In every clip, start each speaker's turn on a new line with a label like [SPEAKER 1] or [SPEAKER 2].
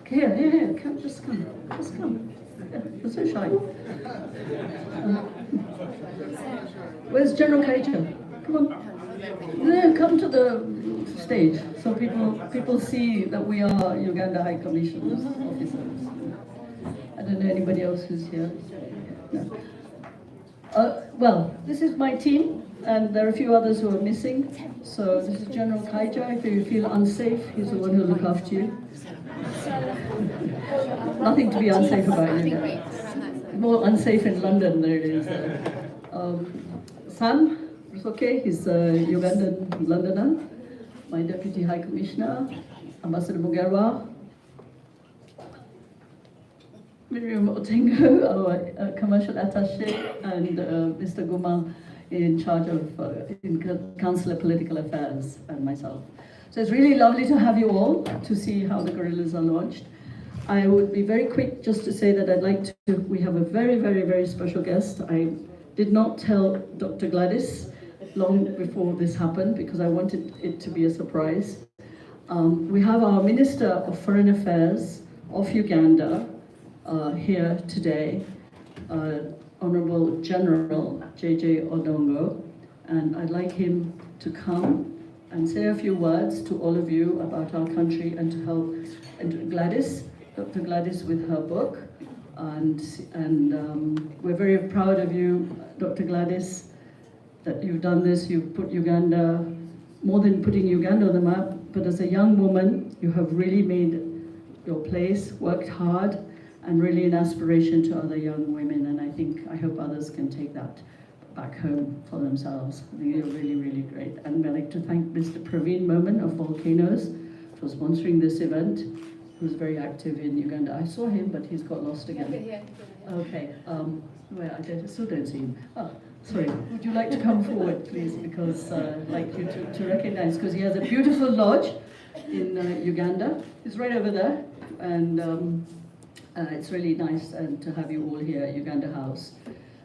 [SPEAKER 1] Here, come, just come. Yeah, you're so shy. Where's General Kaija? Come on. Yeah, come to the stage so people see that we are Uganda High Commission's officers. I don't know anybody else who's here. No. Well, this is my team, and there are a few others who are missing. So this is General Kaija. If you feel unsafe, he's the one who'll look after you. Nothing to be unsafe about, Uganda. More unsafe in London than it is. Sam, it's okay. He's a Ugandan Londoner. My Deputy High Commissioner, Ambassador Mugerwa. Miriam Otengo, our commercial attaché, and Mr. Guma in charge of Council of Political Affairs, and myself. So it's really lovely to have you all to see how the gorillas are launched. I would be very quick just to say that we have a very, very, very special guest. I did not tell Dr. Gladys long before this happened because I wanted it to be a surprise. We have our Minister of Foreign Affairs of Uganda here today, Honorable General J.J. Odongo, and I'd like him to come and say a few words to all of you about our country and to help Gladys, Dr. Gladys, with her book. And we're very proud of you, Dr. Gladys, that you've done this. You've put Uganda, more than putting Uganda on the map, but as a young woman, you have really made your place, worked hard, and really an aspiration to other young women. And I hope others can take that back home for themselves. I think you're really, really great. And I'd like to thank Mr. Praveen Moman of Volcanoes for sponsoring this event, who's very active in Uganda. I saw him, but he's got lost again. Okay, well, I still don't see him. Oh, sorry, would you like to come forward, please? Because I'd like you to recognize, because he has a beautiful lodge in Uganda. It's right over there, and it's really nice to have you all here at Uganda House.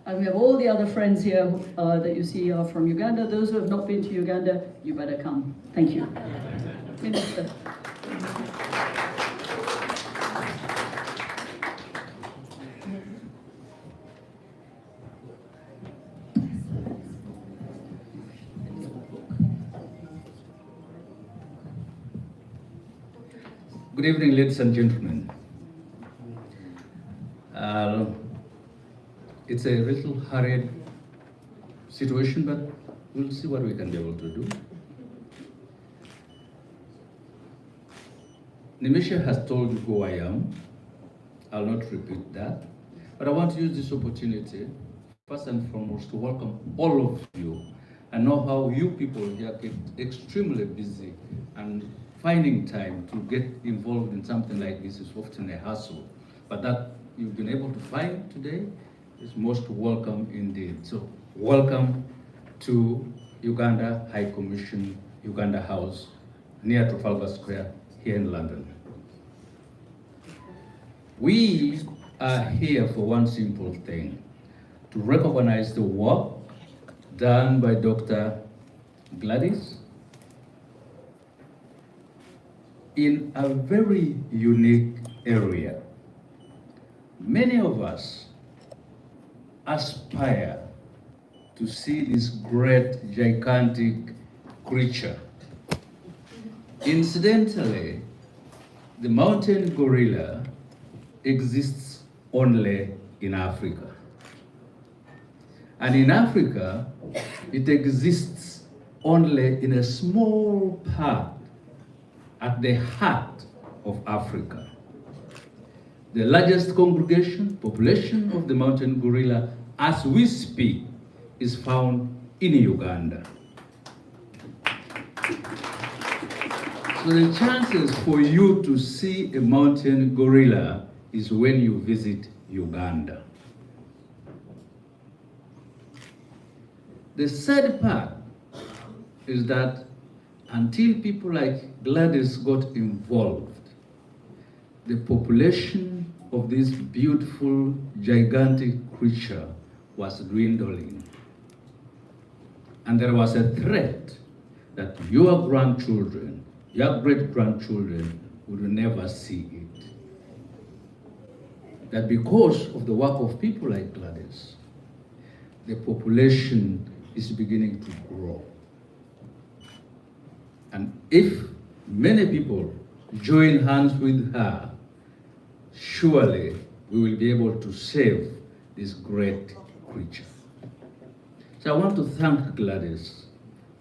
[SPEAKER 1] And we have all the other friends here that you see are from Uganda. Those who have not been to Uganda, you better come. Thank you. Minister.
[SPEAKER 2] Good evening, ladies and gentlemen. It's a little hurried situation, but we'll see what we can be able to do. Nimisha has told you who I am. I'll not repeat that, but I want to use this opportunity, first and foremost, to welcome all of you. I know how you people here get extremely busy, and finding time to get involved in something like this is often a hassle, but that you've been able to find today is most welcome indeed. So welcome to Uganda High Commission, Uganda House, near Trafalgar Square here in London. We are here for one simple thing, to recognize the work done by Dr. Gladys in a very unique area. Many of us aspire to see this great, gigantic creature. Incidentally, the mountain gorilla exists only in Africa. And in Africa, it exists only in a small part at the heart of Africa. The largest population of the mountain gorilla, as we speak, is found in Uganda. So the chances for you to see a mountain gorilla is when you visit Uganda. The sad part is that until people like Gladys got involved, the population of this beautiful, gigantic creature was dwindling. And there was a threat that your grandchildren, your great-grandchildren would never see it. that because of the work of people like Gladys, the population is beginning to grow. And if many people join hands with her, surely we will be able to save this great creature. So I want to thank Gladys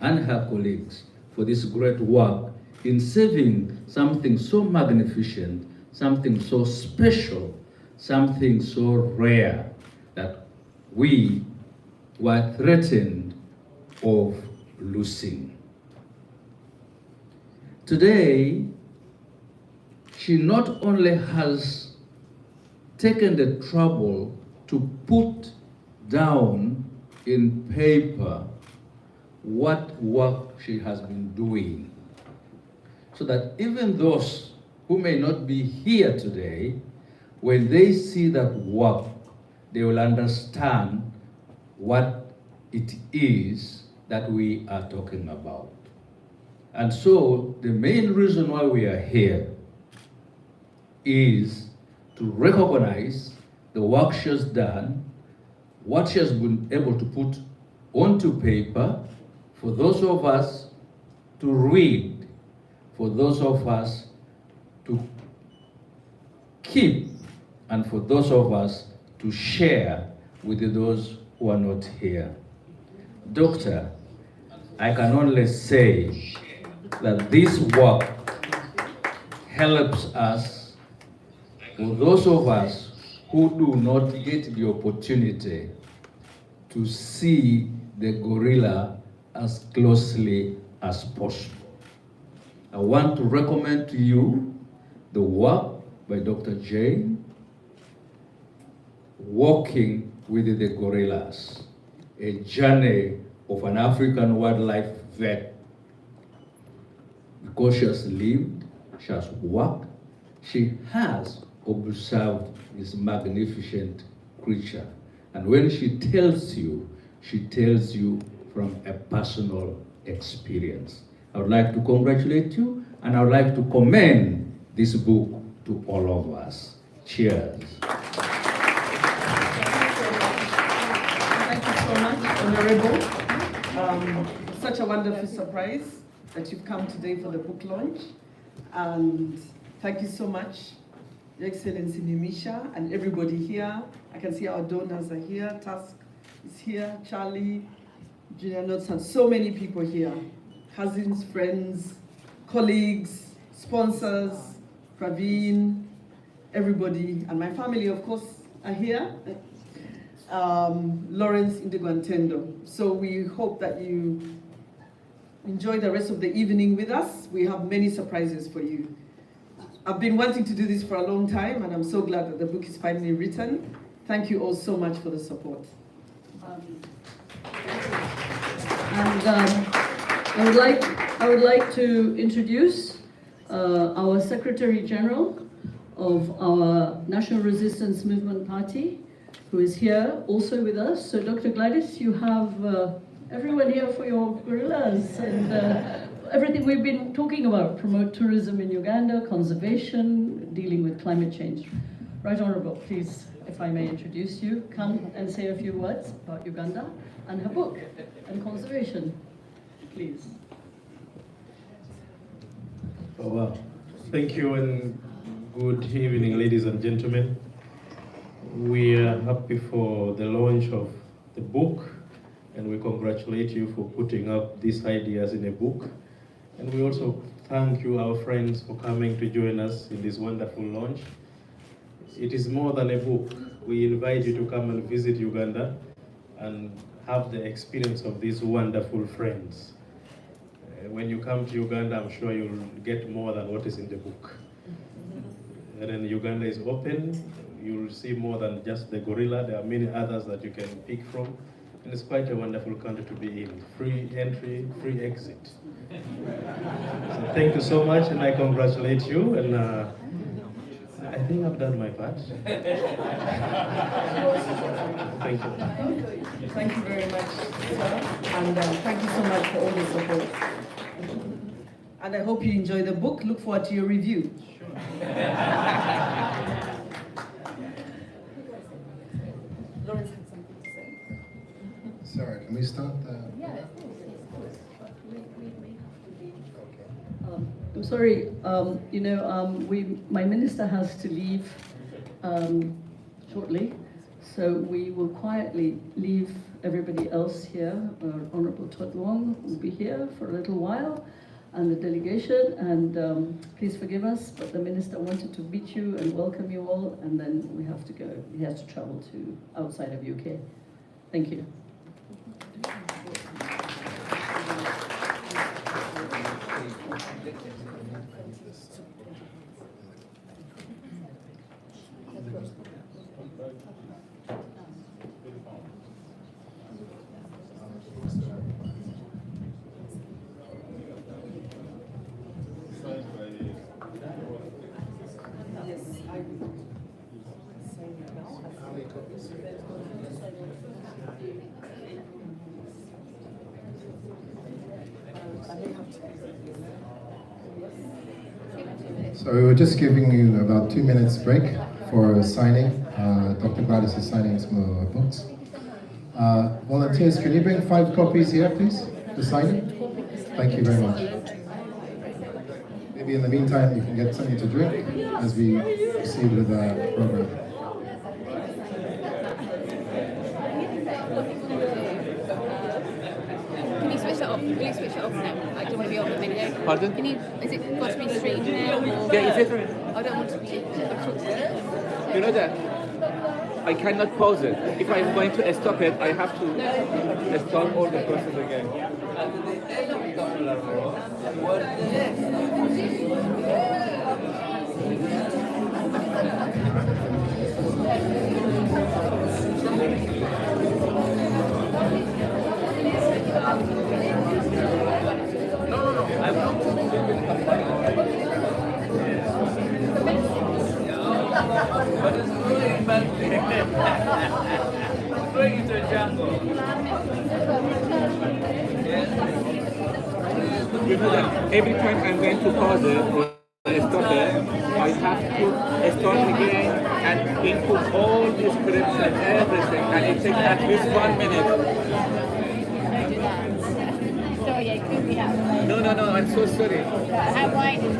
[SPEAKER 2] and her colleagues for this great work in saving something so magnificent, something so special, something so rare that we were threatened of losing. Today, she not only has taken the trouble to put down in paper what work she has been doing, so that even those who may not be here today, when they see that work, they will understand what it is that we are talking about. And so the main reason why we are here is to recognize the work she has done, what she has been able to put onto paper for those of us to read, for those of us to keep, and for those of us to share with those who are not here. Doctor, I can only say that this work helps us, for those of us who do not get the opportunity to see the gorilla as closely as possible. I want to recommend to you the work by Dr. Jane, Walking with the Gorillas, a journey of an African wildlife vet. Because she has lived, she has worked, she has observed this magnificent creature. And when she tells you from a personal experience. I would like to congratulate you, and I would like to commend this book to all of us. Cheers.
[SPEAKER 3] Thank you so much, Honorable. Such a wonderful surprise that you've come today for the book launch. And thank you so much, Your Excellency Nimisha, and everybody here. I can see our donors are here. Tusk is here, Charlie, Junior Notes, and so many people here. Cousins, friends, colleagues, sponsors, Praveen, everybody, and my family, of course, are here. Lawrence Indigo and Tendo. So we hope that you enjoy the rest of the evening with us. We have many surprises for you. I've been wanting to do this for a long time, and I'm so glad that the book is finally written. Thank you all so much for the support.
[SPEAKER 1] I would like to introduce our Secretary General of our National Resistance Movement Party, who is here also with us. So Dr. Gladys, you have everyone here for your gorillas and everything we've been talking about: promote tourism in Uganda, conservation, dealing with climate change. Right Honourable, please, if I may introduce you, come and say a few words about Uganda and her book and conservation, please.
[SPEAKER 4] Oh, wow. Thank you and good evening, ladies and gentlemen. We are happy for the launch of the book, and we congratulate you for putting up these ideas in a book. And we also thank you, our friends, for coming to join us in this wonderful launch. It is more than a book. We invite you to come and visit Uganda and have the experience of these wonderful friends. When you come to Uganda, I'm sure you'll get more than what is in the book. And then Uganda is open. You'll see more than just the gorilla. There are many others that you can pick from. And it's quite a wonderful country to be in. Free entry, free exit. So thank you so much, and I congratulate you. And I think I've done my part. Thank you.
[SPEAKER 3] Thank you very much, sir. And thank you so much for all the support. And I hope you enjoy the book. Look forward to your review.
[SPEAKER 5] we start?
[SPEAKER 1] I'm sorry, my minister has to leave shortly, so we will quietly leave everybody else here. Honorable Todd Wong will be here for a little while, and the delegation, and please forgive us, but the minister wanted to meet you and welcome you all, and then we have to go. He has to travel to outside of UK. Thank you.
[SPEAKER 5] So we were just giving you about 2 minutes break for signing. Dr. Gladys is signing some books. Volunteers, can you bring 5 copies here, please, for signing? Thank you very much. Maybe in the meantime, you can get something to drink as we proceed with the program.
[SPEAKER 6] Can you switch it off? Will you switch it off now? I don't want to be on the video.
[SPEAKER 7] Pardon?
[SPEAKER 6] Can you? Is it got to be streamed now? Or,
[SPEAKER 7] Yeah, is it?
[SPEAKER 6] I don't want to be.
[SPEAKER 7] You know that I cannot pause it. If I'm going to stop it, I have to start all the process again. You know that every time I'm going to pause it or stop it, I have to start again and input all the scripts and everything, and it takes at least 1 minute.
[SPEAKER 6] Sorry, I couldn't be out.
[SPEAKER 7] No, I'm so sorry.
[SPEAKER 6] How wide is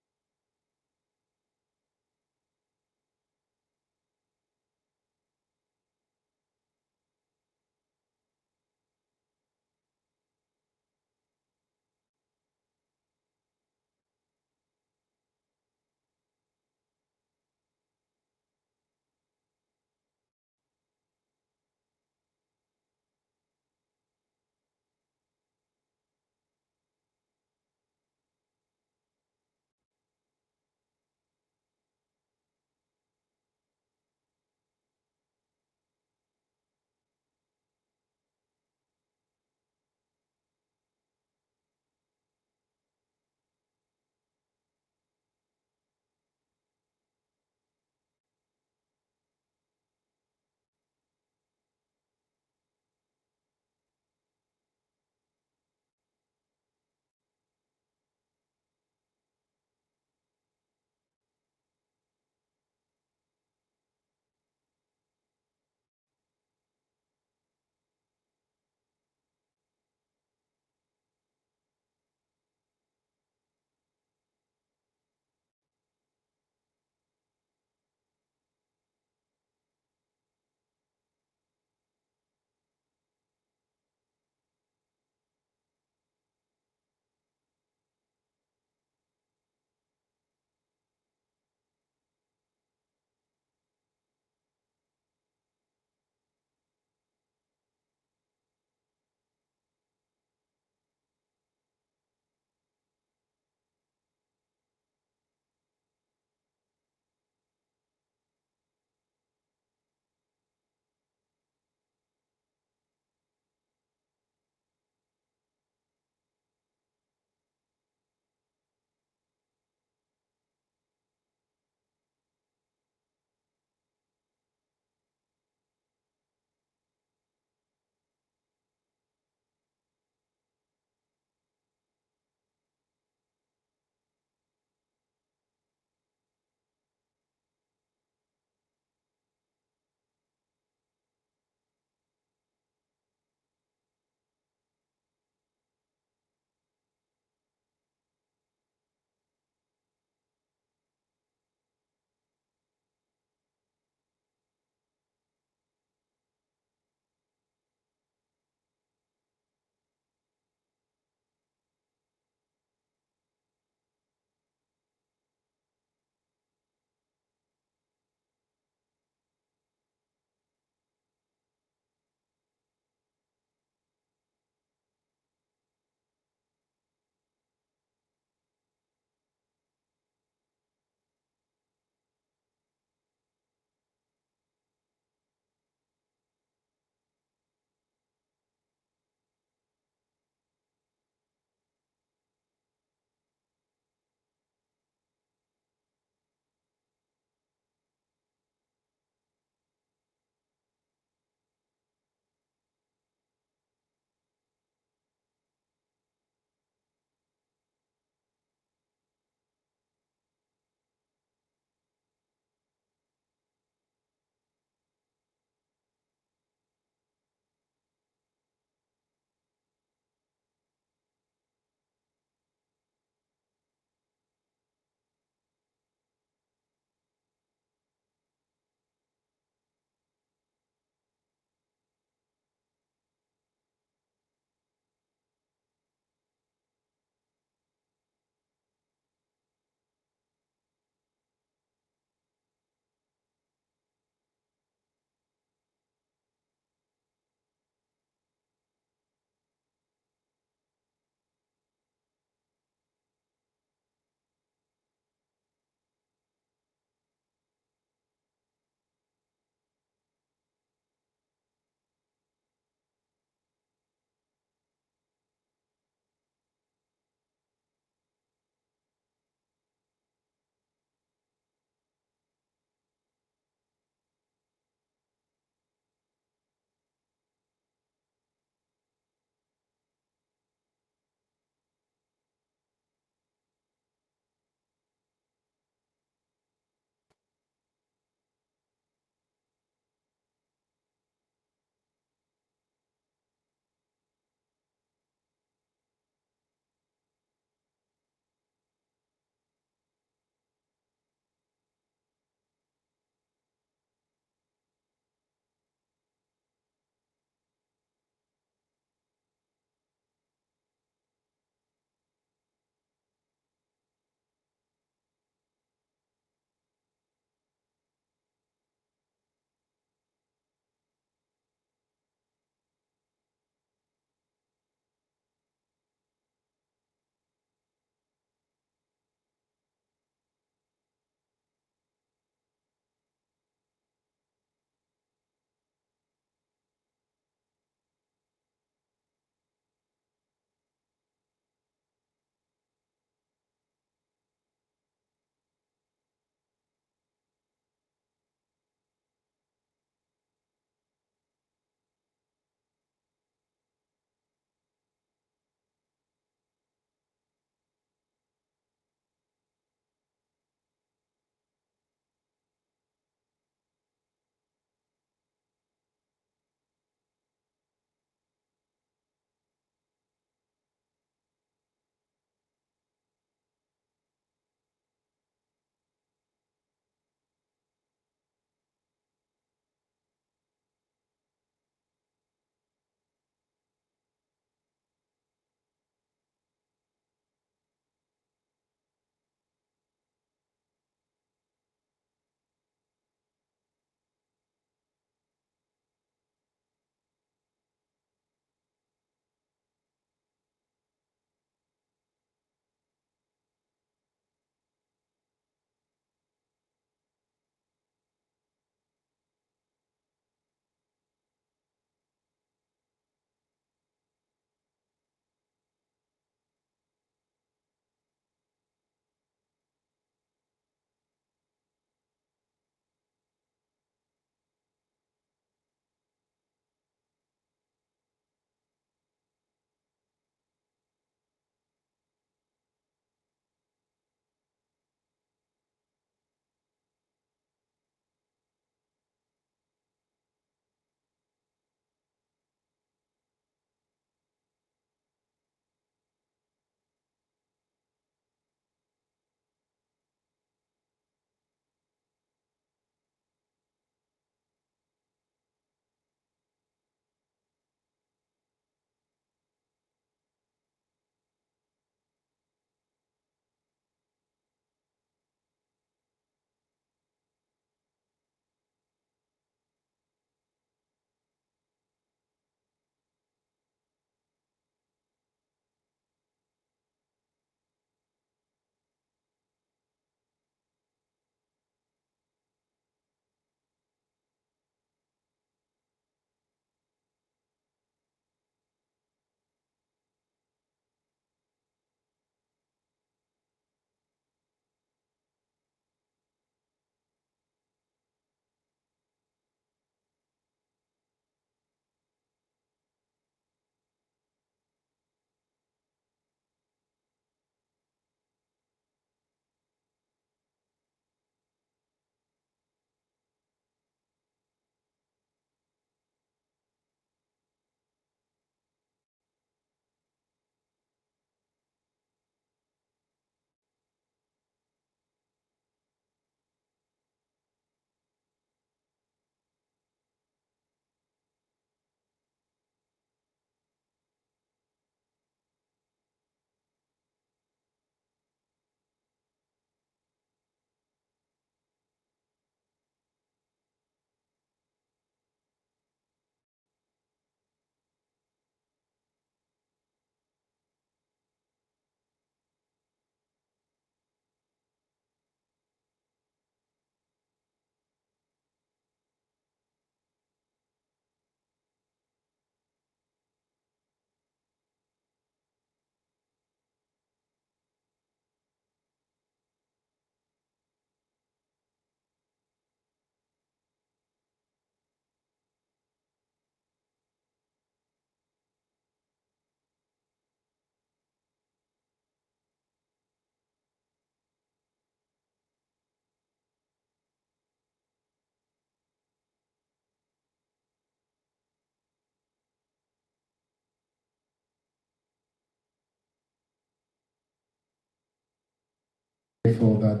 [SPEAKER 5] grateful that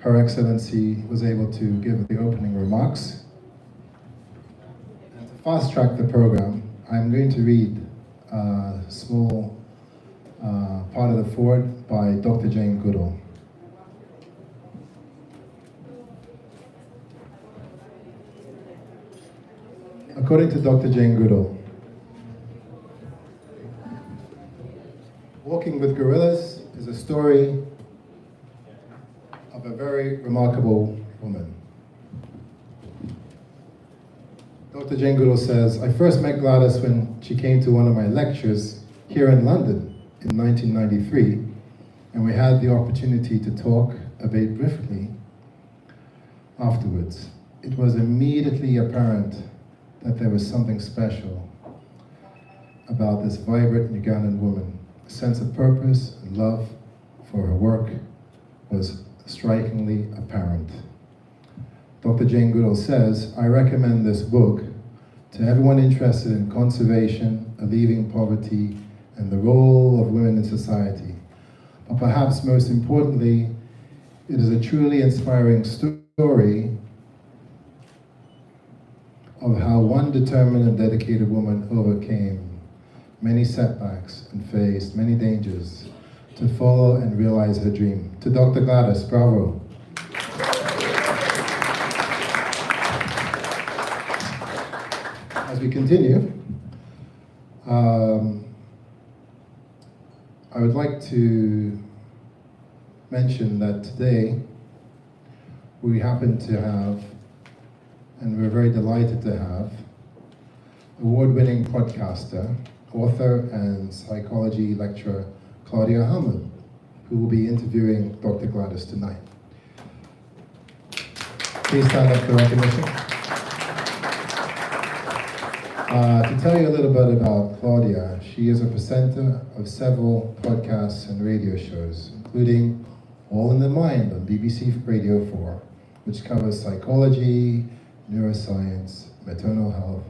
[SPEAKER 5] Her Excellency was able to give the opening remarks. And to fast track the program, I'm going to read a small part of the foreword by Dr. Jane Goodall. According to Dr. Jane Goodall, Walking with Gorillas is a story of a very remarkable woman. Dr. Jane Goodall says, I first met Gladys when she came to one of my lectures here in London in 1993, and we had the opportunity to talk a bit briefly afterwards. It was immediately apparent that there was something special about this vibrant Ugandan woman. A sense of purpose and love for her work was strikingly apparent. Dr. Jane Goodall says, I recommend this book to everyone interested in conservation, alleviating poverty, and the role of women in society. But perhaps most importantly, it is a truly inspiring story of how one determined and dedicated woman overcame many setbacks and faced many dangers to follow and realize her dream. To Dr. Gladys, bravo. As we continue, I would like to mention that today we happen to have, and we're very delighted to have, award-winning podcaster, author, and psychology lecturer Claudia Hamud, who will be interviewing Dr. Gladys tonight. Please stand up for recognition. To tell you a little bit about Claudia, she is a presenter of several podcasts and radio shows, including All in the Mind on BBC Radio 4, which covers psychology, neuroscience, maternal health,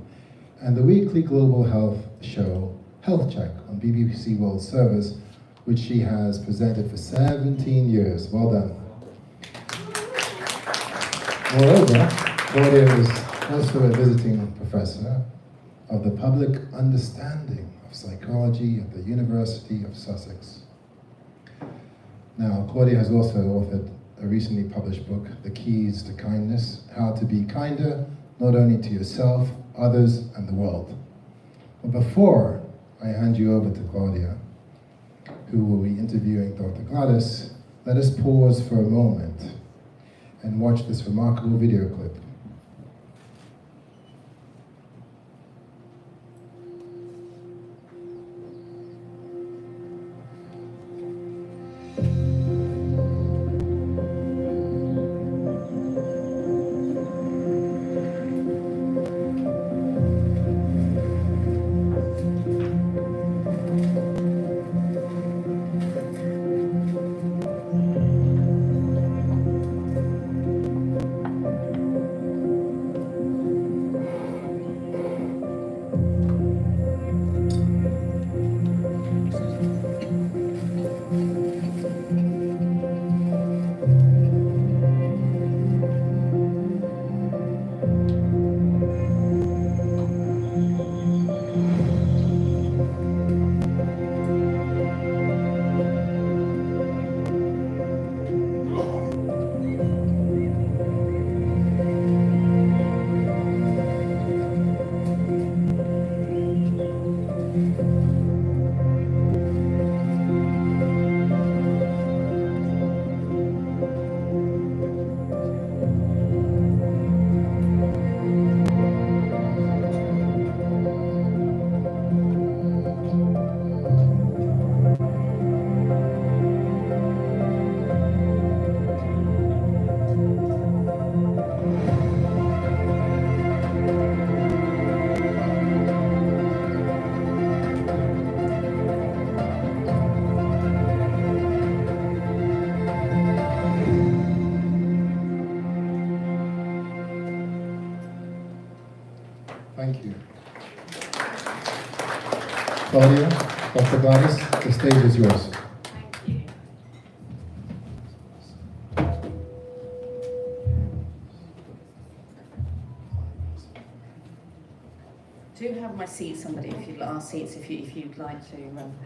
[SPEAKER 5] and the weekly global health show, Health Check, on BBC World Service, which she has presented for 17 years. Well done. Moreover, Claudia is also a visiting professor of the public understanding of psychology at the University of Sussex. Now, Claudia has also authored a recently published book, The Keys to Kindness, How to Be Kinder, not only to yourself, others, and the world. But before I hand you over to Claudia, who will be interviewing Dr. Gladys, let us pause for a moment and watch this remarkable video clip. Thank you. Claudia, Dr. Gladys, the stage is yours.
[SPEAKER 6] Thank you.
[SPEAKER 8] Do have my seat, somebody, if you'd our seats, if you'd like to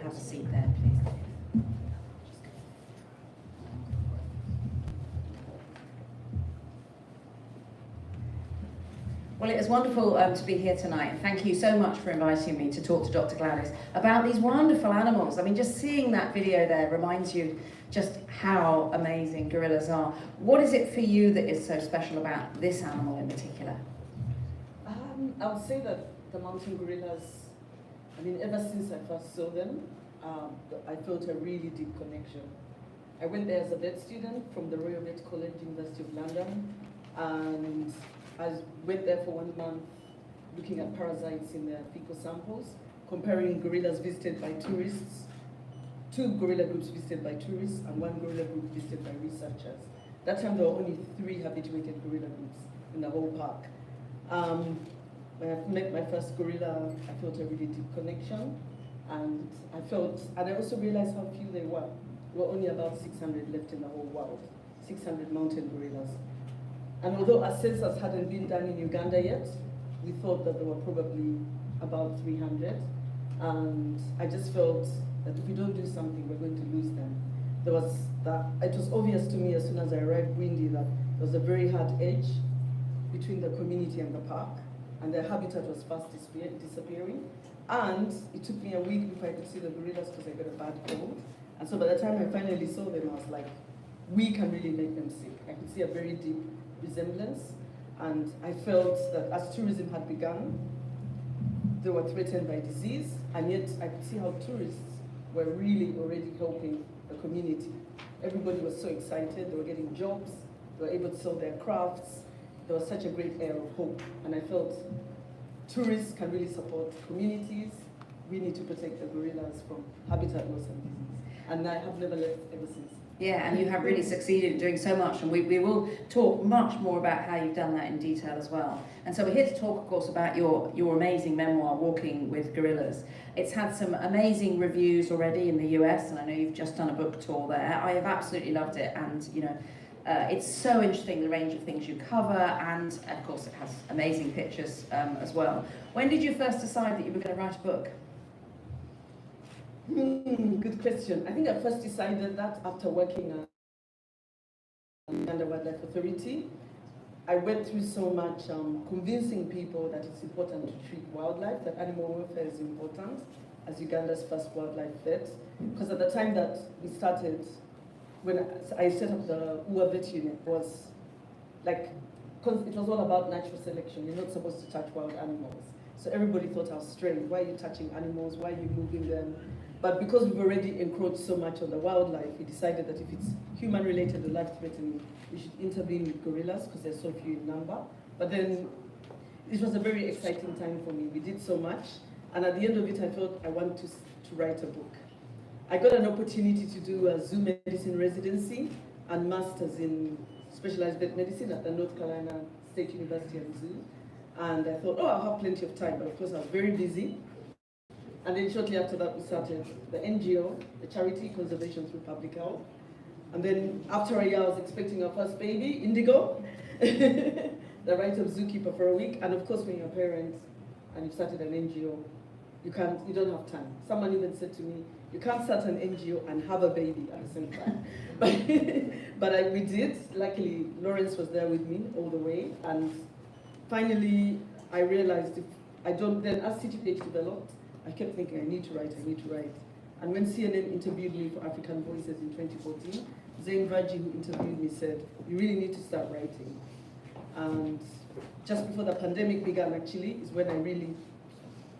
[SPEAKER 8] have a seat there, please. Well, it is wonderful to be here tonight. Thank you so much for inviting me to talk to Dr. Gladys about these wonderful animals. I mean, just seeing that video there reminds you just how amazing gorillas are. What is it for you that is so special about this animal in particular?
[SPEAKER 3] I would say that the mountain gorillas, I mean, ever since I first saw them, I felt a really deep connection. I went there as a vet student from the Royal Vet College, University of London, and I went there for 1 month looking at parasites in their fecal samples, comparing gorillas visited by tourists, 2 gorilla groups visited by tourists, and 1 gorilla group visited by researchers. That time there were only 3 habituated gorilla groups in the whole park. When I met my first gorilla, I felt a really deep connection, and I also realized how few they were. There were only about 600 left in the whole world, 600 mountain gorillas. And although a census hadn't been done in Uganda yet, we thought that there were probably about 300. And I just felt that if we don't do something, we're going to lose them. It was obvious to me as soon as I arrived Windy that there was a very hard edge between the community and the park, and their habitat was fast disappearing. And it took me a week before I could see the gorillas because I got a bad cold. And so by the time I finally saw them, I was like, we can really make them sick. I could see a very deep resemblance, and I felt that as tourism had begun, they were threatened by disease, and yet I could see how tourists were really already helping the community. Everybody was so excited, they were getting jobs, they were able to sell their crafts. There was such a great air of hope, and I felt tourists can really support communities. We need to protect the gorillas from habitat loss and disease, and I have never left ever since.
[SPEAKER 8] Yeah, and you have really succeeded in doing so much, and we will talk much more about how you've done that in detail as well. And so we're here to talk, of course, about your amazing memoir, Walking with Gorillas. It's had some amazing reviews already in the US, and I know you've just done a book tour there. I have absolutely loved it, and it's so interesting, the range of things you cover, and of course it has amazing pictures as well. When did you first decide that you were going to write a book?
[SPEAKER 3] Good question. I think I first decided that after working at the Uganda Wildlife Authority. I went through so much convincing people that it's important to treat wildlife, that animal welfare is important, as Uganda's first wildlife vet. Because at the time that we started, when I set up the UA vet unit, was like, because it was all about natural selection. You're not supposed to touch wild animals. So everybody thought I was strange. Why are you touching animals? Why are you moving them? But because we've already encroached so much on the wildlife, we decided that if it's human-related or life-threatening, we should intervene with gorillas because they're so few in number. But then it was a very exciting time for me. We did so much. And at the end of it, I thought I want to write a book. I got an opportunity to do a zoo medicine residency and masters in specialized vet medicine at the North Carolina State University and Zoo. And I thought, oh, I'll have plenty of time. But of course, I was very busy. And then shortly after that, we started the NGO, the Charity Conservation Through Public Health. And then after a year, I was expecting our first baby, Indigo, the right of zookeeper for a week. And of course, when you're a parent and you've started an NGO, you don't have time. Someone even said to me, you can't start an NGO and have a baby at the same time. But we did. Luckily, Lawrence was there with me all the way. And finally, I realized then as CTPH developed, I kept thinking, I need to write. And when CNN interviewed me for African Voices in 2014, Zain Vaji, who interviewed me, said, you really need to start writing. And just before the pandemic began, actually, is when I really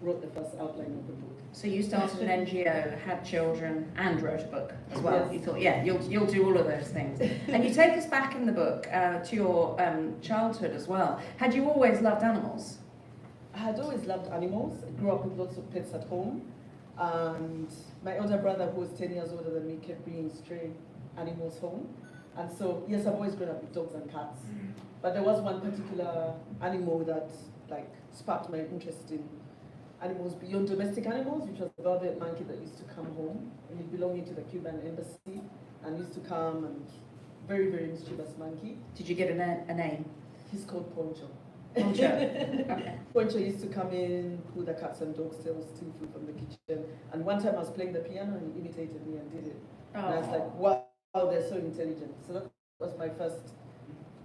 [SPEAKER 3] wrote the first outline of the book.
[SPEAKER 8] So you started an NGO, had children, and wrote a book as well.
[SPEAKER 3] Yes.
[SPEAKER 8] You thought, yeah, you'll do all of those things. And you take us back in the book to your childhood as well. Had you always loved animals?
[SPEAKER 3] I had always loved animals. I grew up with lots of pets at home. And my elder brother, who was 10 years older than me, kept bringing stray animals home. And so, yes, I've always grown up with dogs and cats. But there was one particular animal that sparked my interest in animals beyond domestic animals, which was a velvet monkey that used to come home, and it belonged to the Cuban embassy, and used to come, and very, very mischievous monkey.
[SPEAKER 8] Did you give him a name?
[SPEAKER 3] He's called Poncho.
[SPEAKER 8] Poncho. Okay.
[SPEAKER 3] Poncho used to come in, pull the cats and dogs tails, steal food from the kitchen. And one time I was playing the piano and he imitated me and did it. And I was like, wow, they're so intelligent. So that was my first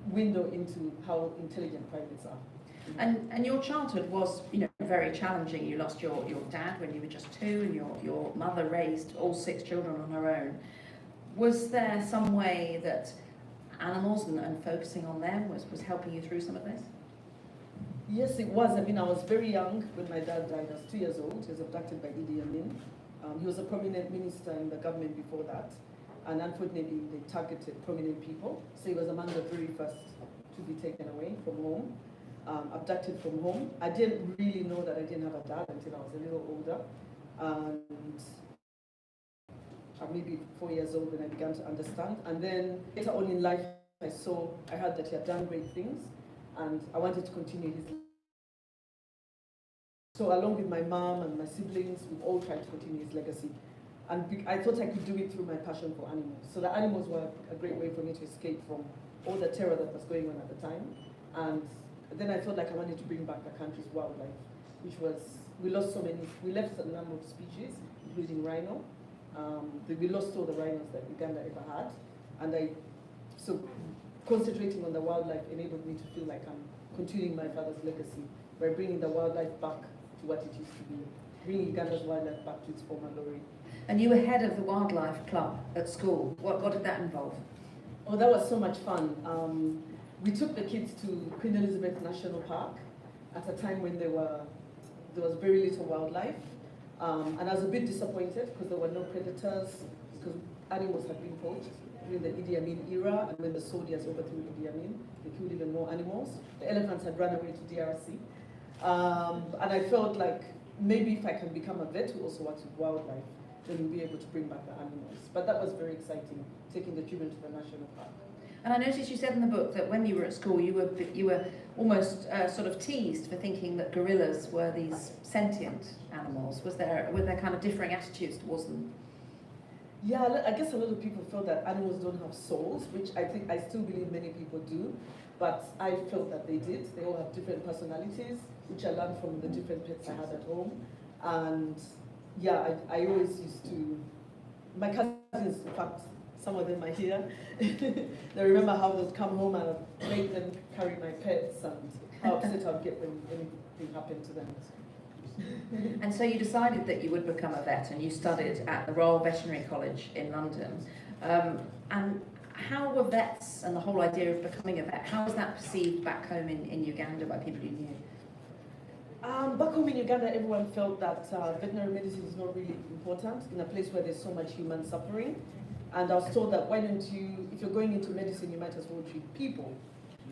[SPEAKER 3] window into how intelligent primates are.
[SPEAKER 8] And your childhood was, very challenging. You lost your dad when you were just 2, and your mother raised all 6 children on her own. Was there some way that animals and focusing on them was helping you through some of this?
[SPEAKER 3] Yes, it was. I mean, I was very young when my dad died. I was 2 years old. He was abducted by Idi Amin. He was a prominent minister in the government before that. And unfortunately, they targeted prominent people. So he was among the very first to be taken away from home, abducted from home. I didn't really know that I didn't have a dad until I was a little older. And maybe 4 years old when I began to understand. And then later on in life, I heard that he had done great things. And I wanted to continue his life. So along with my mom and my siblings, we've all tried to continue his legacy. And I thought I could do it through my passion for animals. So the animals were a great way for me to escape from all the terror that was going on at the time. And then I felt like I wanted to bring back the country's wildlife, which was, we left a number of species, including rhino. We lost all the rhinos that Uganda ever had. And so concentrating on the wildlife enabled me to feel like I'm continuing my father's legacy by bringing the wildlife back to what it used to be, bringing Uganda's wildlife back to its former glory.
[SPEAKER 8] And you were head of the wildlife club at school. What did that involve?
[SPEAKER 3] Oh, that was so much fun. We took the kids to Queen Elizabeth National Park at a time when there was very little wildlife. And I was a bit disappointed because there were no predators, because animals had been poached during the Idi Amin era, and when the soldiers overthrew Idi Amin, they killed even more animals. The elephants had run away to DRC. And I felt like maybe if I can become a vet who also works with wildlife, then we'll be able to bring back the animals. But that was very exciting, taking the children to the national park.
[SPEAKER 8] And I noticed you said in the book that when you were at school, you were almost sort of teased for thinking that gorillas were these sentient animals. Were there kind of differing attitudes towards them?
[SPEAKER 3] Yeah, I guess a lot of people felt that animals don't have souls, which I still believe many people do. But I felt that they did. They all have different personalities, which I learned from the different pets I had at home. And yeah, I always used to, my cousins, in fact, some of them are here. They remember how they'd come home and I'd make them carry my pets and how upset I'd get when anything happened to them.
[SPEAKER 8] And so you decided that you would become a vet, and you studied at the Royal Veterinary College in London. And how were vets and the whole idea of becoming a vet, how was that perceived back home in Uganda by people you knew?
[SPEAKER 3] Back home in Uganda, everyone felt that veterinary medicine is not really important in a place where there's so much human suffering. And I was told that why don't you, if you're going into medicine, you might as well treat people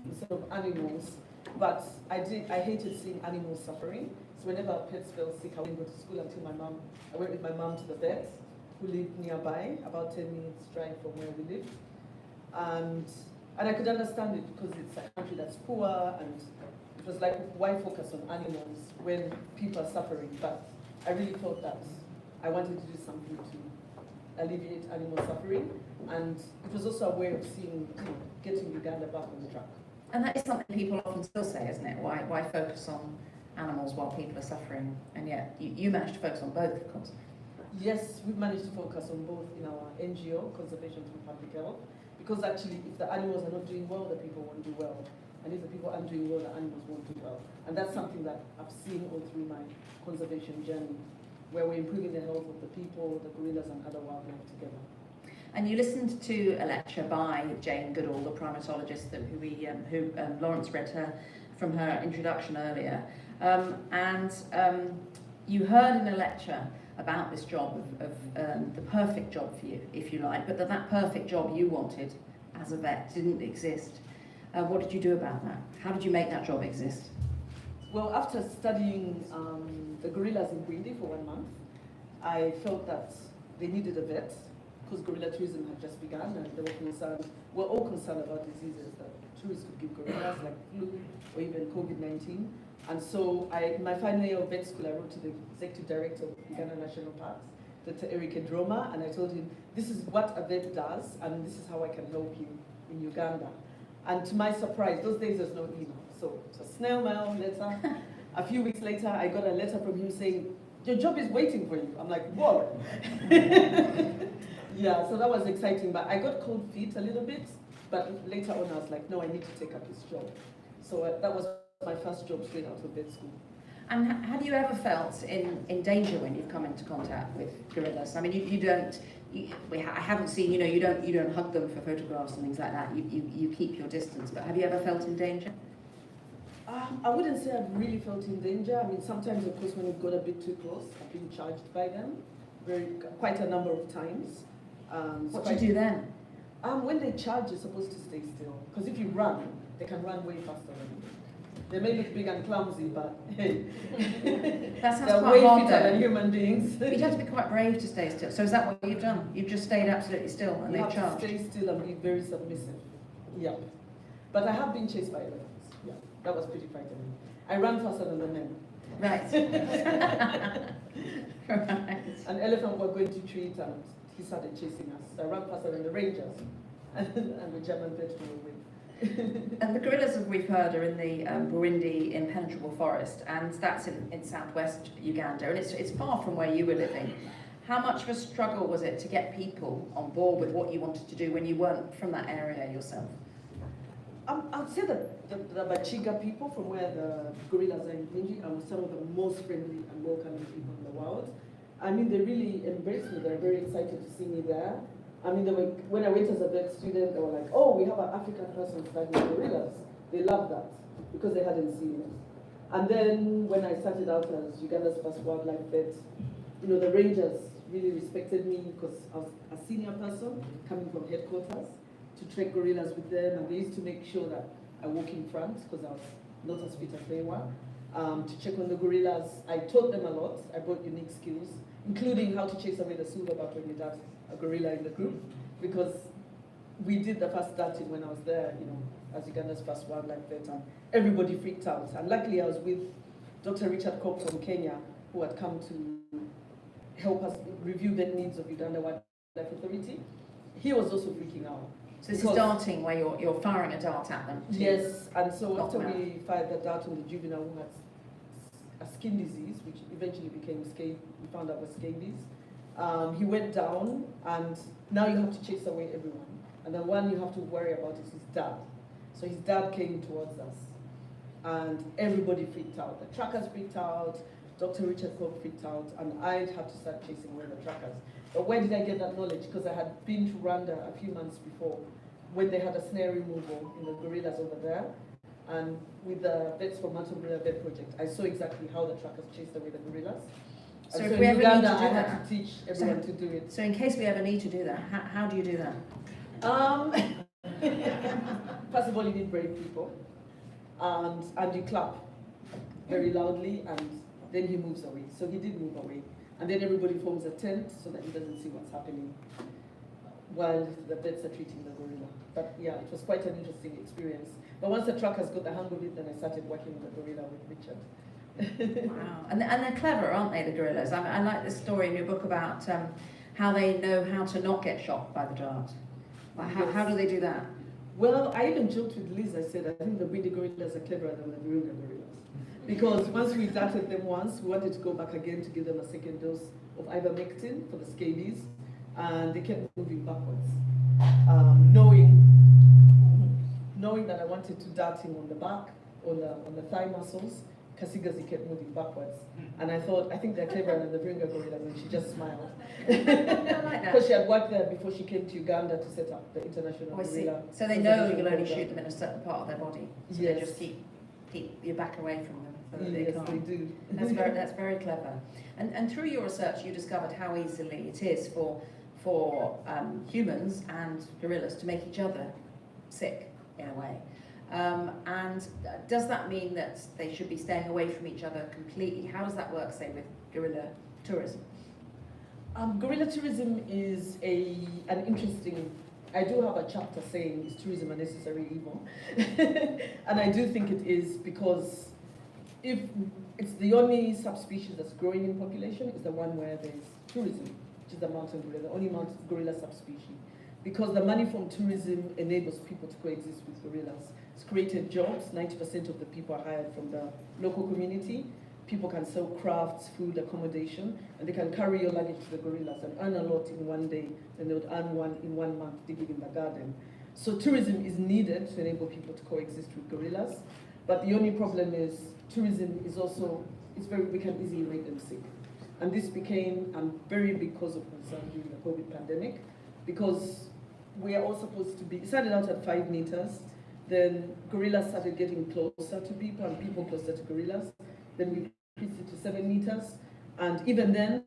[SPEAKER 3] instead of animals. But I hated seeing animals suffering. So whenever our pets fell sick, I wouldn't go to school until I went with my mom to the vet, who lived nearby, about 10 minutes drive from where we lived. And I could understand it because it's a country that's poor, and it was like, why focus on animals when people are suffering? But I really thought that I wanted to do something to alleviate animal suffering, and it was also a way of seeing, getting Uganda back on the track.
[SPEAKER 8] And that is something people often still say, isn't it? Why focus on animals while people are suffering? And yet you managed to focus on both, of course.
[SPEAKER 3] Yes, we've managed to focus on both in our NGO, Conservation Through Public Health, because actually if the animals are not doing well, the people won't do well. And if the people aren't doing well, the animals won't do well. And that's something that I've seen all through my conservation journey, where we're improving the health of the people, the gorillas and other wildlife together.
[SPEAKER 8] And you listened to a lecture by Jane Goodall, the primatologist who Lawrence read from her introduction earlier. You heard in a lecture about this job of the perfect job for you, if you like, but that perfect job you wanted as a vet didn't exist. What did you do about that? How did you make that job exist?
[SPEAKER 3] Well, after studying the gorillas in Bwindi for 1 month, I felt that they needed a vet because gorilla tourism had just begun, and they were all concerned about diseases that tourists could give gorillas, like flu or even COVID-19. And so in my final year of vet school, I wrote to the executive director of Uganda National Parks, Dr. Eric Droma, and I told him, this is what a vet does, and this is how I can help you in Uganda. And to my surprise, those days there's no emails. So it's a snail mail letter. A few weeks later, I got a letter from him saying, your job is waiting for you. I'm like, what? Yeah, so that was exciting, but I got cold feet a little bit, but later on I was like, no, I need to take up this job. So that was my first job straight out of vet school.
[SPEAKER 8] And have you ever felt in danger when you've come into contact with gorillas? I mean, I haven't seen, you don't hug them for photographs and things like that. You keep your distance, but have you ever felt in danger?
[SPEAKER 3] I wouldn't say I've really felt in danger. I mean, sometimes, of course, when we've got a bit too close, I've been charged by them quite a number of times.
[SPEAKER 8] What do you do then?
[SPEAKER 3] When they charge, you're supposed to stay still. Because if you run, they can run way faster than you. They may look big and clumsy, but hey,
[SPEAKER 8] That sounds
[SPEAKER 3] they're
[SPEAKER 8] quite
[SPEAKER 3] way
[SPEAKER 8] hard,
[SPEAKER 3] fitter
[SPEAKER 8] though.
[SPEAKER 3] than human beings.
[SPEAKER 8] You'd have to be quite brave to stay still. So is that what you've done? You've just stayed absolutely still and
[SPEAKER 3] You
[SPEAKER 8] they've
[SPEAKER 3] have
[SPEAKER 8] charged?
[SPEAKER 3] to stay still and be very submissive. Yeah. But I have been chased by elephants. Yeah, that was pretty frightening. I ran faster than the men.
[SPEAKER 8] Right. Right.
[SPEAKER 3] An elephant were going to treat and he started chasing us. So I ran faster than the rangers and the German vet flew away.
[SPEAKER 8] And the gorillas, as we've heard, are in the Burundi impenetrable forest, and that's in southwest Uganda, and it's far from where you were living. How much of a struggle was it to get people on board with what you wanted to do when you weren't from that area yourself?
[SPEAKER 3] I'd say that the Bachiga people from where the gorillas are in Burundi are some of the most friendly and welcoming people in the world. I mean, they really embraced me. They're very excited to see me there. I mean, when I went as a vet student, they were like, oh, we have an African person studying gorillas. They loved that because they hadn't seen it. And then when I started out as Uganda's first wildlife vet, the rangers really respected me because I was a senior person coming from headquarters to trek gorillas with them, and they used to make sure that I walk in front because I was not as fit as they were. To check on the gorillas, I taught them a lot. I brought unique skills, including how to chase away the silverback when you got a gorilla in the group, because we did the first darting when I was there, as Uganda's first wildlife vet, and everybody freaked out. And luckily I was with Dr. Richard Cobb from Kenya, who had come to help us review the needs of Uganda Wildlife Authority. He was also freaking out.
[SPEAKER 8] So this is darting, where you're firing a dart at them?
[SPEAKER 3] Yes, and so
[SPEAKER 8] knock
[SPEAKER 3] after
[SPEAKER 8] them out.
[SPEAKER 3] we fired the dart on the juvenile who had a skin disease, which eventually became we found out was scabies, he went down, and now you have to chase away everyone. And the one you have to worry about is his dad. So his dad came towards us, and everybody freaked out. The trackers freaked out, Dr. Richard Cobb freaked out, and I had to start chasing away the trackers. But where did I get that knowledge? Because I had been to Rwanda a few months before when they had a snare removal in the gorillas over there. And with the Vets for Mountain Gorilla Vet Project, I saw exactly how the trackers chased away the gorillas.
[SPEAKER 8] So
[SPEAKER 3] And
[SPEAKER 8] if we
[SPEAKER 3] in
[SPEAKER 8] ever need
[SPEAKER 3] Uganda,
[SPEAKER 8] to do
[SPEAKER 3] I had
[SPEAKER 8] that,
[SPEAKER 3] to teach everyone to do it.
[SPEAKER 8] So in case we ever need to do that, how do you do that?
[SPEAKER 3] First of all, you need brave people, and you clap very loudly, and then he moves away. So he did move away, and then everybody forms a tent so that he doesn't see what's happening while the vets are treating the gorilla. But yeah, it was quite an interesting experience. But once the trackers got the hang of it, then I started working with the gorilla with Richard.
[SPEAKER 8] Wow, and they're clever, aren't they, the gorillas? I like this story in your book about how they know how to not get shot by the dart. Like how do they do that?
[SPEAKER 3] Well, I even joked with Liz. I said, I think the Burundi gorillas are cleverer than the Virunga gorillas. Because once we darted them once, we wanted to go back again to give them a second dose of ivermectin for the scabies, and they kept moving backwards. Knowing that I wanted to dart him on the back, on the thigh muscles, Kasigazi kept moving backwards. And I thought, I think they're cleverer than the Virunga gorillas, and she just smiled.
[SPEAKER 8] I like that.
[SPEAKER 3] Because she had worked there before she came to Uganda to set up the International
[SPEAKER 8] Oh, I see.
[SPEAKER 3] Gorilla.
[SPEAKER 8] So they know you'll only
[SPEAKER 3] Program.
[SPEAKER 8] shoot them in a certain part of their body. So
[SPEAKER 3] Yes.
[SPEAKER 8] they just keep your back away from them so that they
[SPEAKER 3] Yes,
[SPEAKER 8] can't.
[SPEAKER 3] they do.
[SPEAKER 8] That's very clever. And through your research, you discovered how easily it is for humans and gorillas to make each other sick in a way. And does that mean that they should be staying away from each other completely? How does that work, say, with gorilla tourism?
[SPEAKER 3] Gorilla tourism is an interesting. I do have a chapter saying, is tourism a necessary evil? And I do think it is, because if it's the only subspecies that's growing in population is the one where there's tourism, which is the mountain gorilla, the only mountain gorilla subspecies. because the money from tourism enables people to coexist with gorillas. It's created jobs. 90% of the people are hired from the local community. People can sell crafts, food, accommodation, and they can carry your luggage to the gorillas and earn a lot in one day, and they would earn one in 1 month digging in the garden. So tourism is needed to enable people to coexist with gorillas, but the only problem is tourism is also, we can easily make them sick. And this became a very big cause of concern during the COVID pandemic, because we are all supposed to be, it started out at 5 meters, then gorillas started getting closer to people and people closer to gorillas, then we increased it to 7 meters, and even then,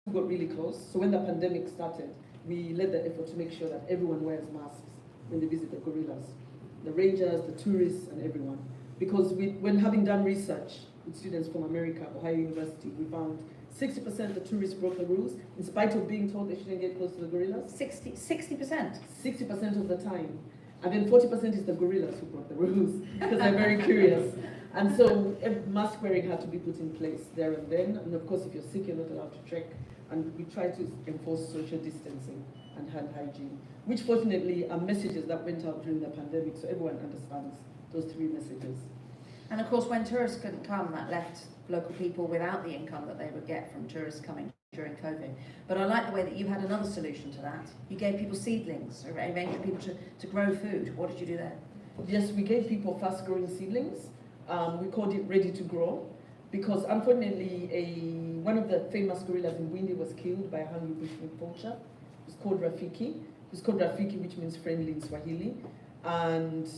[SPEAKER 3] we got really close. So when the pandemic started, we led the effort to make sure that everyone wears masks when they visit the gorillas, the rangers, the tourists, and everyone. Because when having done research with students from America, Ohio University, we found 60% of the tourists broke the rules, in spite of being told they shouldn't get close to the gorillas.
[SPEAKER 8] 60%?
[SPEAKER 3] 60% of the time. And then 40% is the gorillas who broke the rules, because they're very curious. And so mask wearing had to be put in place there and then. And of course, if you're sick, you're not allowed to trek. And we try to enforce social distancing and hand hygiene, which fortunately are messages that went out during the pandemic, so everyone understands those 3 messages.
[SPEAKER 8] And of course, when tourists couldn't come, that left local people without the income that they would get from tourists coming during COVID. But I like the way that you had another solution to that. You gave people seedlings, arranged people to grow food. What did you do there?
[SPEAKER 3] Yes, we gave people fast-growing seedlings. We called it Ready to Grow, because unfortunately, one of the famous gorillas in Windi was killed by a hungry bushmeat poacher. It's called Rafiki. It's called Rafiki, which means friendly in Swahili. And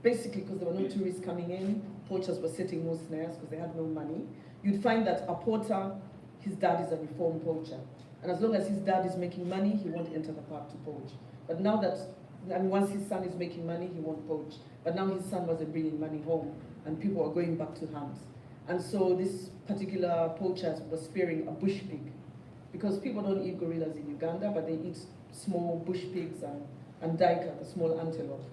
[SPEAKER 3] basically, because there were no tourists coming in, poachers were setting more snares because they had no money. You'd find that a porter, his dad is a reformed poacher. And as long as his dad is making money, he won't enter the park to poach. But now that, and once his son is making money, he won't poach. But now his son wasn't bringing money home, and people are going back to hunt. And so this particular poacher was spearing a bush pig, because people don't eat gorillas in Uganda, but they eat small bush pigs and daika, the small antelope.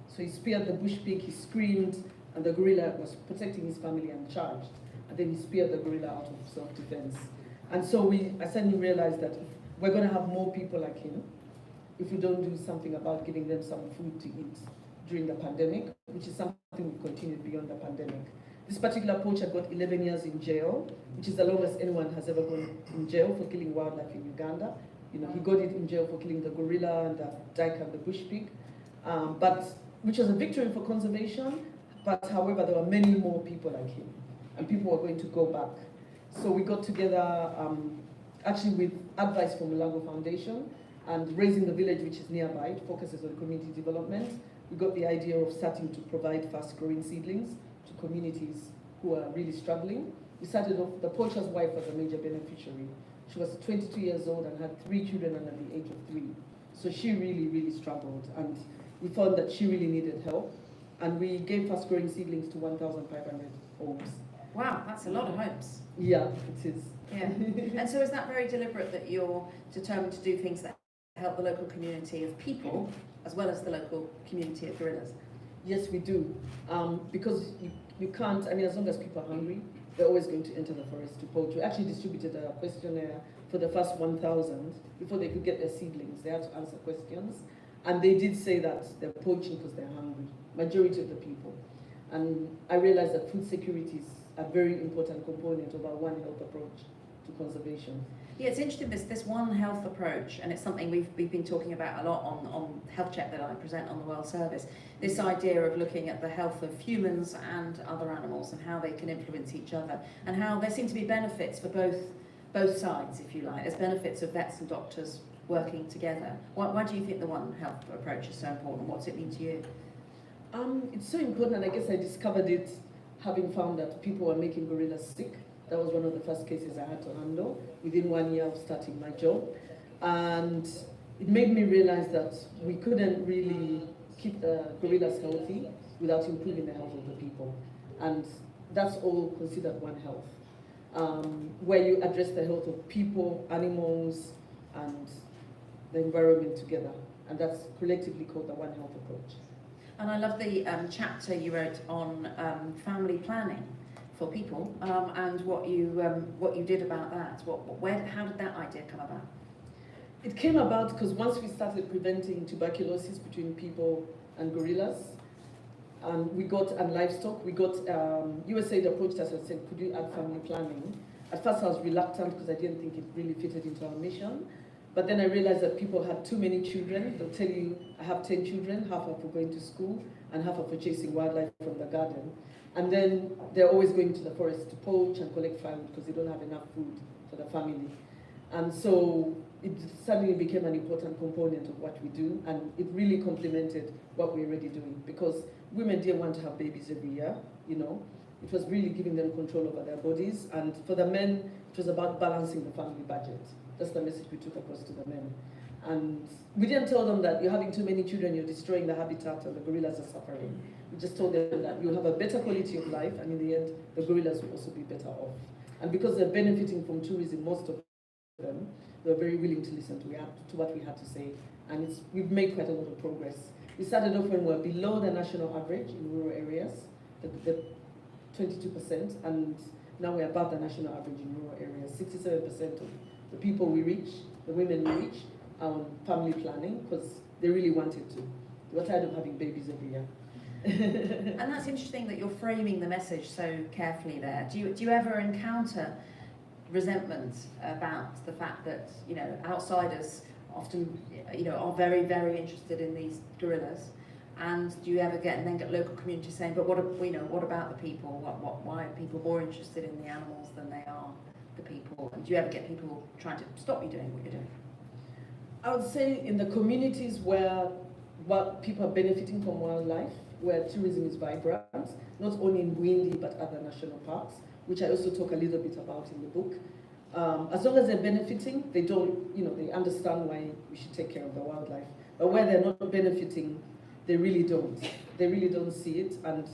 [SPEAKER 3] So he speared the bush pig, he screamed, and the gorilla was protecting his family and charged. And then he speared the gorilla out of self-defense. And so I suddenly realized that if we're going to have more people like him, if we don't do something about giving them some food to eat during the pandemic, which is something we continued beyond the pandemic. This particular poacher got 11 years in jail, which is the longest anyone has ever gone in jail for killing wildlife in Uganda. You know, he got it in jail for killing the gorilla and the daika and the bush pig, which was a victory for conservation. But however, there were many more people like him, and people were going to go back. So we got together, actually with advice from the Lago Foundation, and Raising the Village, which is nearby, it focuses on community development. We got the idea of starting to provide fast-growing seedlings to communities who are really struggling. We started off, the poacher's wife was a major beneficiary. She was 22 years old and had 3 children under the age of 3. So she really, really struggled, and we found that she really needed help. And we gave fast-growing seedlings to 1,500 homes.
[SPEAKER 8] Wow, that's a lot of homes.
[SPEAKER 3] Yeah, it is.
[SPEAKER 8] Yeah. And so is that very deliberate that you're determined to do things that help the local community of people as well as the local community of gorillas?
[SPEAKER 3] Yes, we do. Because you can't, I mean, as long as people are hungry, they're always going to enter the forest to poach. We actually distributed a questionnaire for the first 1,000 before they could get their seedlings. They had to answer questions. And they did say that they're poaching because they're hungry, majority of the people. And I realized that food security is a very important component of our One Health approach to conservation.
[SPEAKER 8] Yeah, it's interesting, this One Health approach, and it's something we've been talking about a lot on Health Check that I present on the World Service, this idea of looking at the health of humans and other animals and how they can influence each other, and how there seem to be benefits for both sides, if you like. There's benefits of vets and doctors working together. Why do you think the One Health approach is so important? What's it mean to you?
[SPEAKER 3] It's so important, and I guess I discovered it having found that people were making gorillas sick. That was one of the first cases I had to handle within 1 year of starting my job. And it made me realize that we couldn't really keep the gorillas healthy without improving the health of the people. And that's all considered One Health, where you address the health of people, animals, and the environment together. And that's collectively called the One Health approach.
[SPEAKER 8] And I love the chapter you wrote on family planning for people, and what you did about that. How did that idea come about?
[SPEAKER 3] It came about because once we started preventing tuberculosis between people and gorillas, and livestock, we got, USAID approached us and said, could you add family planning? At first I was reluctant because I didn't think it really fitted into our mission. But then I realized that people had too many children. They'll tell you, I have 10 children, half are for going to school and half are for chasing wildlife from the garden. And then they're always going to the forest to poach and collect firewood because they don't have enough food for the family. And so it suddenly became an important component of what we do, and it really complemented what we're already doing, because women didn't want to have babies every year, you know. It was really giving them control over their bodies, and for the men, it was about balancing the family budget. That's the message we took across to the men. And we didn't tell them that you're having too many children, you're destroying the habitat, and the gorillas are suffering. We just told them that you'll have a better quality of life, and in the end, the gorillas will also be better off. And because they're benefiting from tourism, most of them, they were very willing to listen to what we had to say. And we've made quite a lot of progress. We started off when we were below the national average in rural areas, the 22%, and now we're above the national average in rural areas. 67% of the people we reach, the women we reach, are on family planning because they really wanted to. They were tired of having babies every year.
[SPEAKER 8] And that's interesting that you're framing the message so carefully there. Do you ever encounter resentment about the fact that, you know, outsiders often, you know, are very, very interested in these gorillas? And do you ever get local communities saying, but what about the people? Why are people more interested in the animals than they are the people? And do you ever get people trying to stop you doing what you're doing?
[SPEAKER 3] I would say in the communities where people are benefiting from wildlife, where tourism is vibrant, not only in Bwindi but other national parks, which I also talk a little bit about in the book. As long as they're benefiting, they understand why we should take care of the wildlife. But where they're not benefiting, they really don't. They really don't see it. And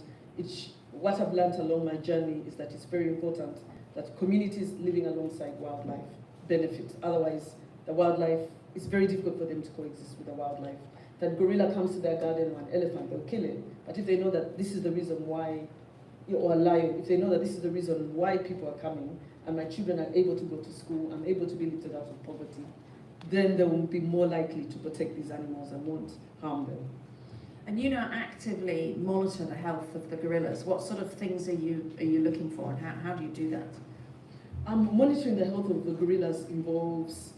[SPEAKER 3] what I've learned along my journey is that it's very important that communities living alongside wildlife benefit. Otherwise, the wildlife, it's very difficult for them to coexist with the wildlife. If a gorilla comes to their garden or an elephant, they'll kill it. But if they know that this is the reason why, or a lion, if they know that this is the reason why people are coming, and my children are able to go to school, I'm able to be lifted out of poverty, then they will be more likely to protect these animals and won't harm them.
[SPEAKER 8] And you now actively monitor the health of the gorillas. What sort of things are you looking for, and how do you do that?
[SPEAKER 3] Monitoring the health of the gorillas involves,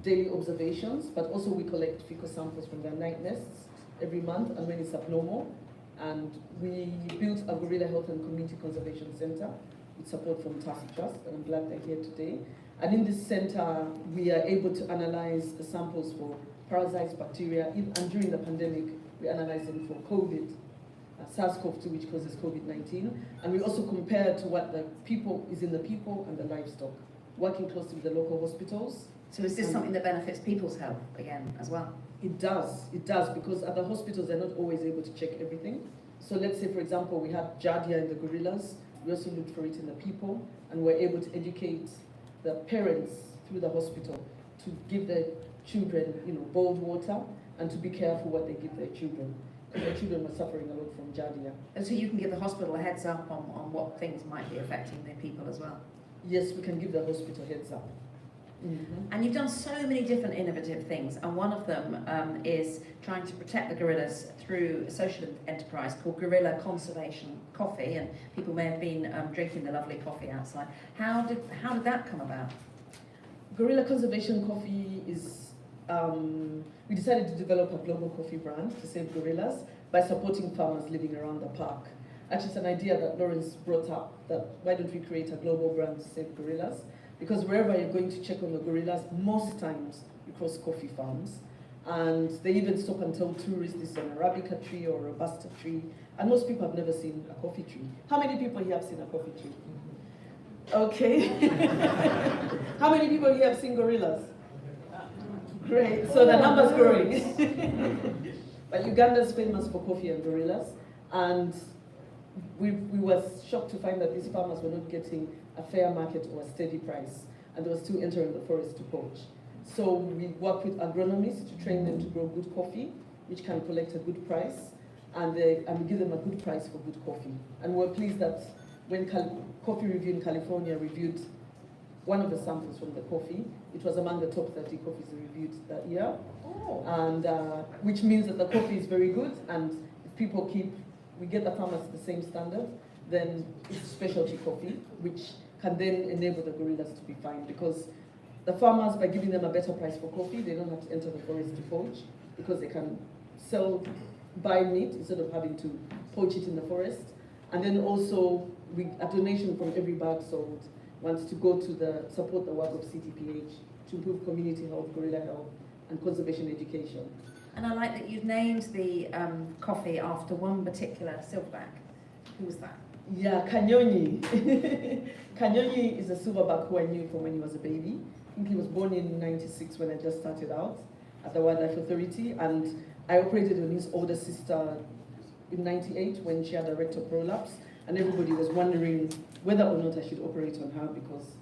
[SPEAKER 3] daily observations, but also we collect fecal samples from their night nests every month and when it's abnormal. And we built a Gorilla Health and Community Conservation Center with support from Task Trust, and I'm glad they're here today. And in this center, we are able to analyze the samples for parasites, bacteria, and during the pandemic, we analyzed them for COVID, SARS-CoV-2, which causes COVID-19. And we also compare to what the people is in the people and the livestock, working closely with the local hospitals.
[SPEAKER 8] So is this something that benefits people's health again as well?
[SPEAKER 3] It does, because at the hospitals they're not always able to check everything. So let's say, for example, we had Giardia in the gorillas, we also looked for it in the people, and we're able to educate the parents through the hospital to give their children, boiled water, and to be careful what they give their children, because their children were suffering a lot from Giardia.
[SPEAKER 8] And so you can give the hospital a heads up on what things might be affecting their people as well?
[SPEAKER 3] Yes, we can give the hospital heads up.
[SPEAKER 8] Mm-hmm. And you've done so many different innovative things, and one of them is trying to protect the gorillas through a social enterprise called Gorilla Conservation Coffee, and people may have been drinking the lovely coffee outside. How did that come about?
[SPEAKER 3] Gorilla Conservation Coffee is, we decided to develop a global coffee brand to save gorillas by supporting farmers living around the park. Actually, it's an idea that Lawrence brought up, that why don't we create a global brand to save gorillas? Because wherever you're going to check on the gorillas, most times you cross coffee farms. And they even stop and tell tourists this is an Arabica tree or a Robusta tree. And most people have never seen a coffee tree. How many people here have seen a coffee tree? Okay. How many people here have seen gorillas? Great, so the number's growing. But Uganda's famous for coffee and gorillas. And we were shocked to find that these farmers were not getting a fair market or a steady price, and they were still entering the forest to poach. So we work with agronomists to train them to grow good coffee, which can collect a good price, and we give them a good price for good coffee. And we're pleased that when Coffee Review in California reviewed one of the samples from the coffee. It was among the top 30 coffees reviewed that year.
[SPEAKER 8] Oh.
[SPEAKER 3] And which means that the coffee is very good, and if people we get the farmers the same standard, then it's specialty coffee, which can then enable the gorillas to be fine, because the farmers, by giving them a better price for coffee, they don't have to enter the forest to poach, because they can buy meat instead of having to poach it in the forest. And then also, a donation from every bag sold wants to go to support the work of CTPH to improve community health, gorilla health, and conservation education.
[SPEAKER 8] And I like that you've named the coffee after one particular silverback. Who was that?
[SPEAKER 3] Yeah, Kanyonyi. Kanyonyi is a silverback who I knew from when he was a baby. I think he was born in '96 when I just started out at the Wildlife Authority, and I operated on his older sister in '98 when she had a rectal prolapse, and everybody was wondering whether or not I should operate on her, because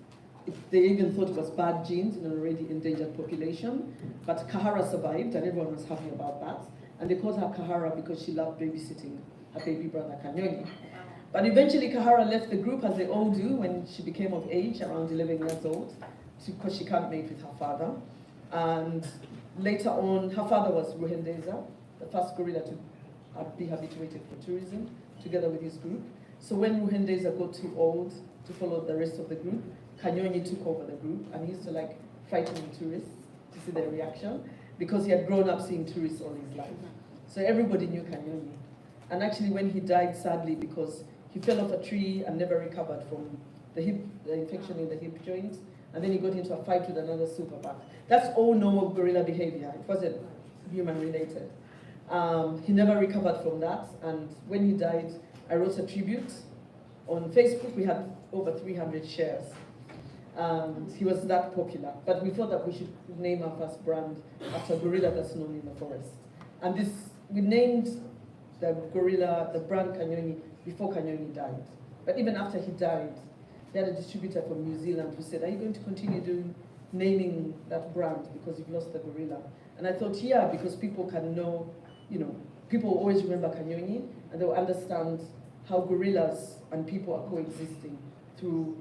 [SPEAKER 3] they even thought it was bad genes in an already endangered population. But Kahara survived, and everyone was happy about that. And they called her Kahara because she loved babysitting her baby brother Kanyonyi. But eventually Kahara left the group, as they all do, when she became of age, around 11 years old, because she can't mate with her father. And later on, her father was Ruhendeza, the first gorilla to be habituated for tourism, together with his group. So when Ruhendeza got too old to follow the rest of the group, Kanyonyi took over the group, and he used to like frighten tourists to see their reaction, because he had grown up seeing tourists all his life. So everybody knew Kanyonyi. And actually when he died, sadly, because he fell off a tree and never recovered from the infection in the hip joint, and then he got into a fight with another silverback. That's all normal gorilla behavior. It wasn't human related. He never recovered from that, and when he died, I wrote a tribute. On Facebook, we had over 300 shares. He was that popular, but we thought that we should name our first brand after a gorilla that's known in the forest. And we named the gorilla, the brand Kanyonyi, before Kanyonyi died. But even after he died, they had a distributor from New Zealand who said, "Are you going to continue naming that brand because you've lost the gorilla?" And I thought, yeah, because people can know, people always remember Kanyonyi, and they'll understand how gorillas and people are coexisting through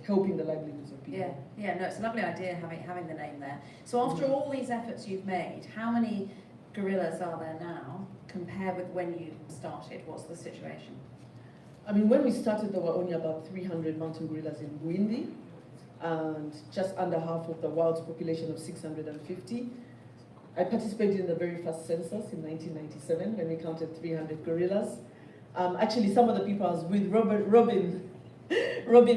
[SPEAKER 3] helping the livelihoods of people.
[SPEAKER 8] Yeah, no, it's a lovely idea having the name there. So after all these efforts you've made, how many gorillas are there now compared with when you started? What's the situation?
[SPEAKER 3] I mean, when we started, there were only about 300 mountain gorillas in Burundi, and just under half of the world's population of 650. I participated in the very first census in 1997 when we counted 300 gorillas. Actually, some of the people I was with, Robin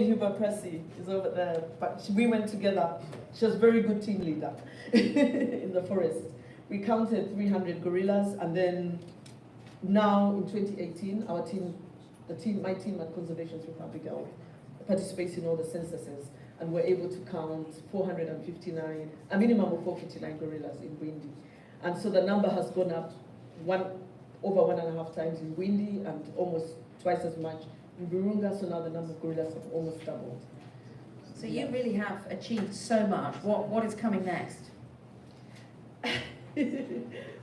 [SPEAKER 3] Huber-Pressy is over there, but we went together. She was a very good team leader in the forest. We counted 300 gorillas, and then now in 2018, my team at Conservation Through Public Health participates in all the censuses, and we're able to count 459, a minimum of 459 gorillas in Burundi. And so the number has gone up over 1.5 times in Burundi and almost twice as much in Virunga, so now the number of gorillas have almost doubled.
[SPEAKER 8] So you really have achieved so much. What is coming next?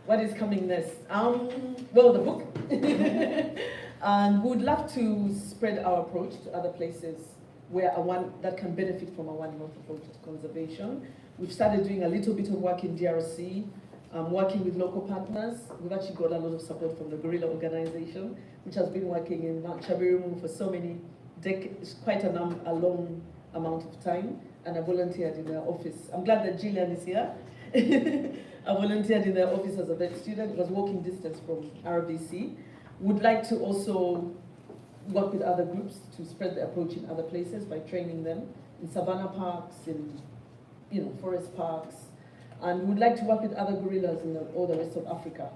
[SPEAKER 3] What is coming next? Well, the book. And we would love to spread our approach to other places that can benefit from a One Health approach to conservation. We've started doing a little bit of work in DRC, working with local partners. We've actually got a lot of support from the Gorilla Organization, which has been working in Mount Chabirimu for so many decades, quite a long amount of time, and I volunteered in their office. I'm glad that Gillian is here. I volunteered in their office as a vet student. It was walking distance from RBC. Would like to also work with other groups to spread the approach in other places by training them in savanna parks, in forest parks, and would like to work with other gorillas in all the rest of Africa.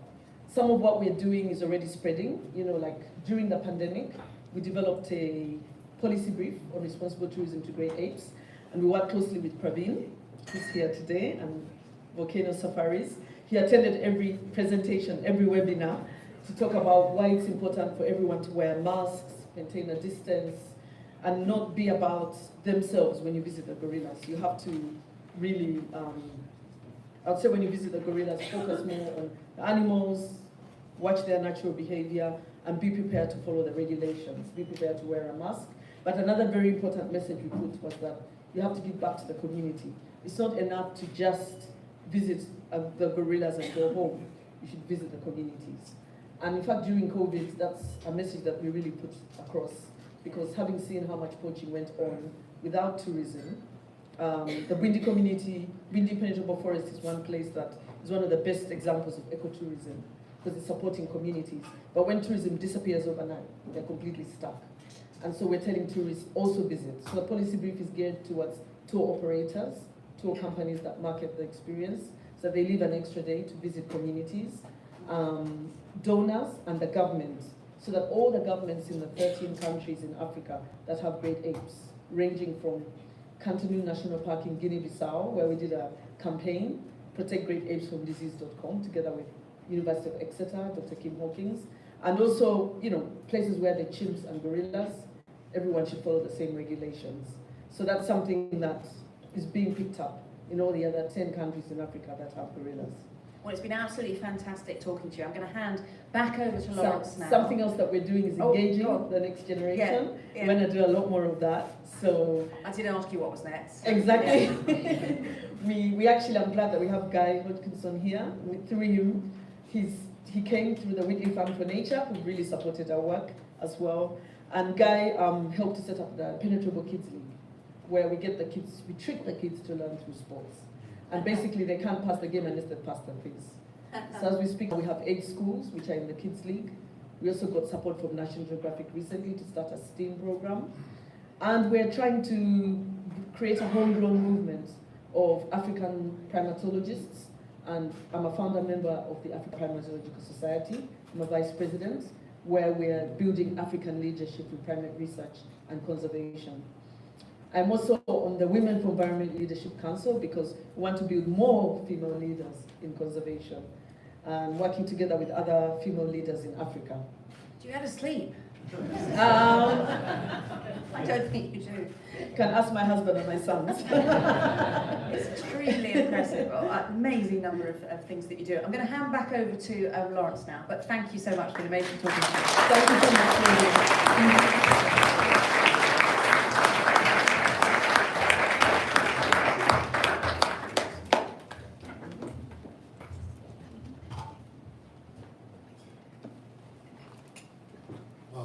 [SPEAKER 3] Some of what we're doing is already spreading. Like during the pandemic, we developed a policy brief on responsible tourism to great apes, and we work closely with Praveen, who's here today, and Volcano Safaris. He attended every presentation, every webinar, to talk about why it's important for everyone to wear masks, maintain a distance, and not be about themselves when you visit the gorillas. You have to really, I'd say when you visit the gorillas, focus more on the animals, watch their natural behavior, and be prepared to follow the regulations. Be prepared to wear a mask. But another very important message we put was that You have to give back to the community. It's not enough to just visit the gorillas and go home. You should visit the communities. And in fact, during COVID, that's a message that we really put across, because having seen how much poaching went on without tourism, the Bwindi community, Bwindi Impenetrable Forest is one place that is one of the best examples of ecotourism, because it's supporting communities. But when tourism disappears overnight, they're completely stuck. And so we're telling tourists also visit. So the policy brief is geared towards tour operators, tour companies that market the experience, so they leave an extra day to visit communities, donors, and the government, so that all the governments in the 13 countries in Africa that have great apes, ranging from Cotonou National Park in Guinea-Bissau, where we did a campaign, Protect Great Apes from Disease.com, together with University of Exeter, Dr. Kim Hawkins, and also, places where the chimps and gorillas, everyone should follow the same regulations. So that's something that is being picked up in all the other 10 countries in Africa that have gorillas.
[SPEAKER 8] Well, it's been absolutely fantastic talking to you. I'm going to hand back over to Lawrence now.
[SPEAKER 3] Something else that we're doing is engaging the next generation.
[SPEAKER 8] Yeah.
[SPEAKER 3] We're going to do a lot more of that. So
[SPEAKER 8] I did ask you what was next.
[SPEAKER 3] Exactly. we actually, I'm glad that we have Guy Hodgkinson here. Through him, he came through the Whitley Fund for Nature, who really supported our work as well. And Guy helped to set up the Penetrable Kids League, where we trick the kids to learn through sports. And basically they can't pass the game unless they pass the quiz. So as we speak, we have 8 schools which are in the Kids League. We also got support from National Geographic recently to start a STEAM program. And we're trying to create a homegrown movement of African primatologists. And I'm a founder member of the African Primatological Society. I'm a vice president, where we're building African leadership in primate research and conservation. I'm also on the Women for Environment Leadership Council, because we want to build more female leaders in conservation, and working together with other female leaders in Africa.
[SPEAKER 8] Do you ever sleep? I don't think you do.
[SPEAKER 3] Can ask my husband and my sons.
[SPEAKER 8] It's extremely impressive. Amazing number of things that you do. I'm going to hand back over to Lawrence now, but thank you so much for the amazing talking to you.
[SPEAKER 3] Thank you so much, Lily.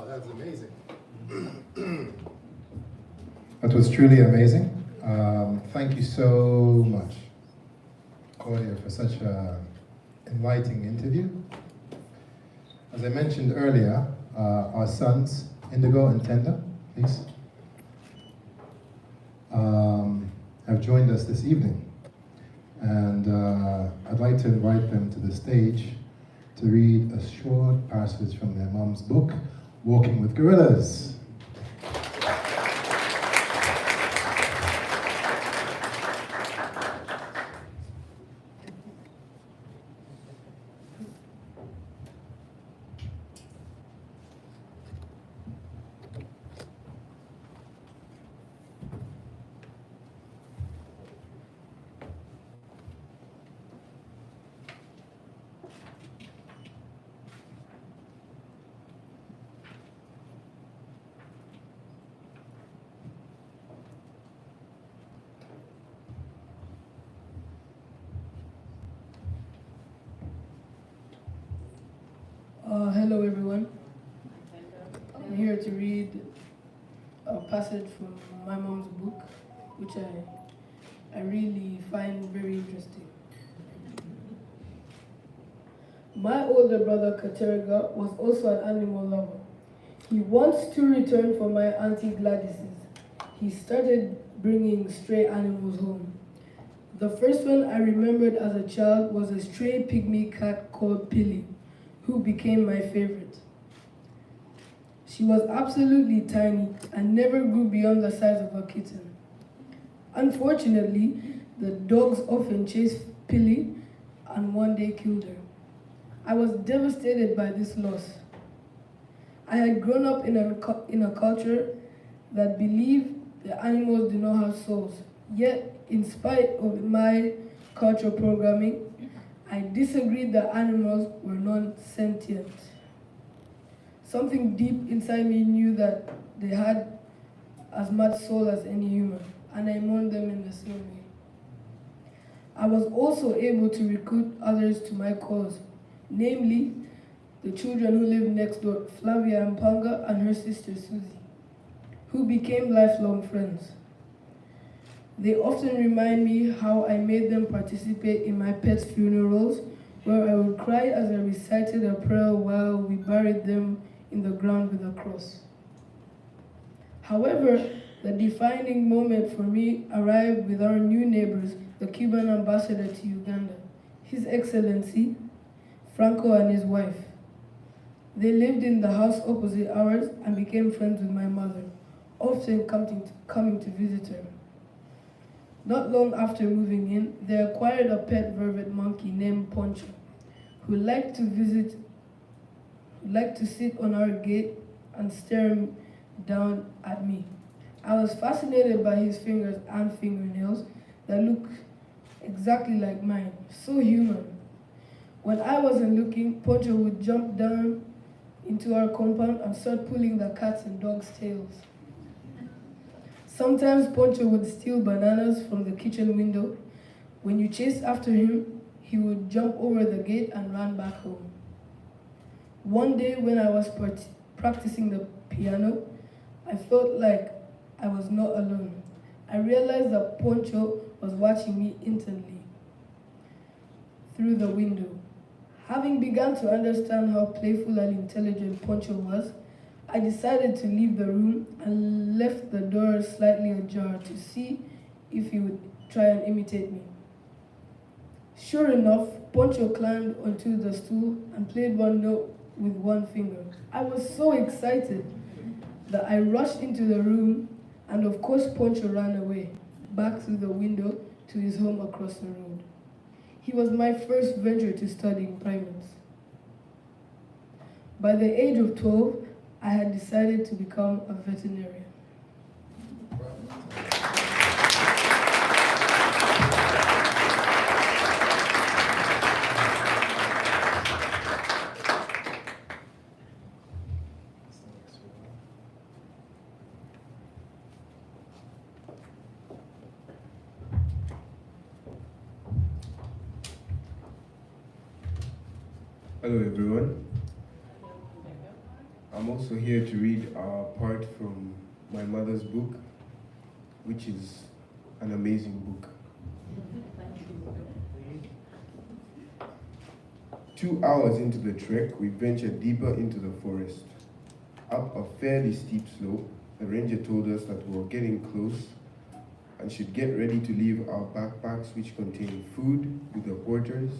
[SPEAKER 5] That's amazing. That was truly amazing. Thank you so much, Claudia, for such an enlightening interview. As I mentioned earlier, our sons, Indigo and Tender, please, have joined us this evening. And I'd like to invite them to the stage to read a short passage from their mom's book, Walking with Gorillas.
[SPEAKER 9] Hello everyone. I'm here to read a passage from my mom's book, which I really find very interesting. My older brother Katerega was also an animal lover. He wants to return for my auntie Gladys's. He started bringing stray animals home. The first one I remembered as a child was a stray pygmy cat called Pilly, who became my favorite. She was absolutely tiny and never grew beyond the size of a kitten. Unfortunately, the dogs often chased Pilly and one day killed her. I was devastated by this loss. I had grown up in a culture that believed the animals do not have souls. Yet, in spite of my cultural programming, I disagreed that animals were non-sentient. Something deep inside me knew that they had as much soul as any human. and I mourned them in the same way. I was also able to recruit others to my cause, namely the children who lived next door, Flavia Mpanga and her sister Susie, who became lifelong friends. They often remind me how I made them participate in my pets' funerals, where I would cry as I recited a prayer while we buried them in the ground with a cross. However, the defining moment for me arrived with our new neighbors, the Cuban ambassador to Uganda, His Excellency Franco and his wife. They lived in the house opposite ours and became friends with my mother, often coming to visit her. Not long after moving in, they acquired a pet vervet monkey named Poncho, who liked to sit on our gate and stare down at me. I was fascinated by his fingers and fingernails that looked exactly like mine, so human. When I wasn't looking, Poncho would jump down into our compound and start pulling the cats and dogs' tails. Sometimes Poncho would steal bananas from the kitchen window. When you chased after him, he would jump over the gate and run back home. One day when I was practicing the piano, I felt like I was not alone. I realized that Poncho was watching me intently through the window. Having begun to understand how playful and intelligent Poncho was, I decided to leave the room and left the door slightly ajar to see if he would try and imitate me. Sure enough, Poncho climbed onto the stool and played one note with one finger. I was so excited that I rushed into the room, and of course Poncho ran away, back through the window to his home across the road. He was my first venture to studying primates. By the age of 12, I had decided to become a veterinarian.
[SPEAKER 10] Hello everyone. I'm also here to read a part from my mother's book, which is an amazing book. 2 hours into the trek, we ventured deeper into the forest. Up a fairly steep slope, the ranger told us that we were getting close and should get ready to leave our backpacks, which contained food, with the porters,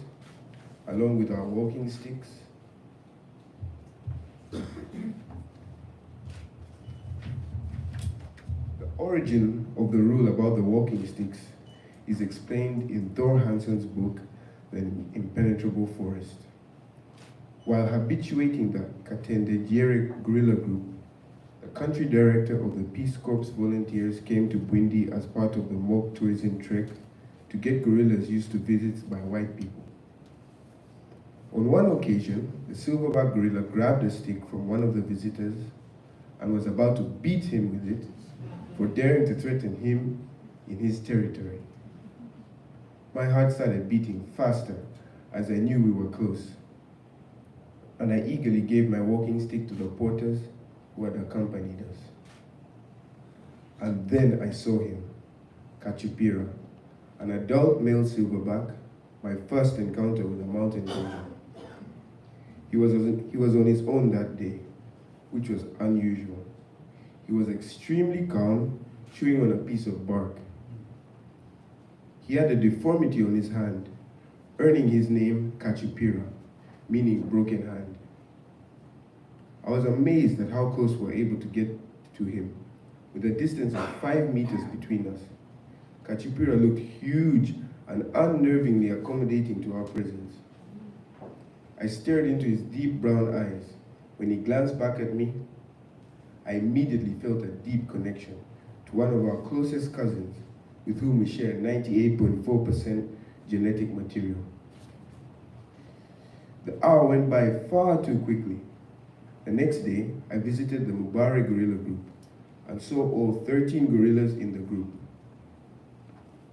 [SPEAKER 10] along with our walking sticks. The origin of the rule about the walking sticks is explained in Thor Hansen's book, The Impenetrable Forest. While habituating the Katendejere guerrilla group, the country director of the Peace Corps volunteers came to Bwindi as part of the mock tourism trek to get guerrillas used to visits by white people. On one occasion, the silverback gorilla grabbed a stick from one of the visitors and was about to beat him with it for daring to threaten him in his territory. My heart started beating faster as I knew we were close, and I eagerly gave my walking stick to the porters who had accompanied us. And then I saw him, Kachipira, an adult male silverback, my first encounter with a mountain gorilla. He was on his own that day, which was unusual. He was extremely calm, chewing on a piece of bark. He had a deformity on his hand, earning his name Kachipira, meaning broken hand. I was amazed at how close we were able to get to him, with a distance of 5 meters between us. Kachipira looked huge and unnervingly accommodating to our presence. I stared into his deep brown eyes. When he glanced back at me, I immediately felt a deep connection to one of our closest cousins, with whom we share 98.4% genetic material. The hour went by far too quickly. The next day, I visited the Mubare gorilla group and saw all 13 gorillas in the group.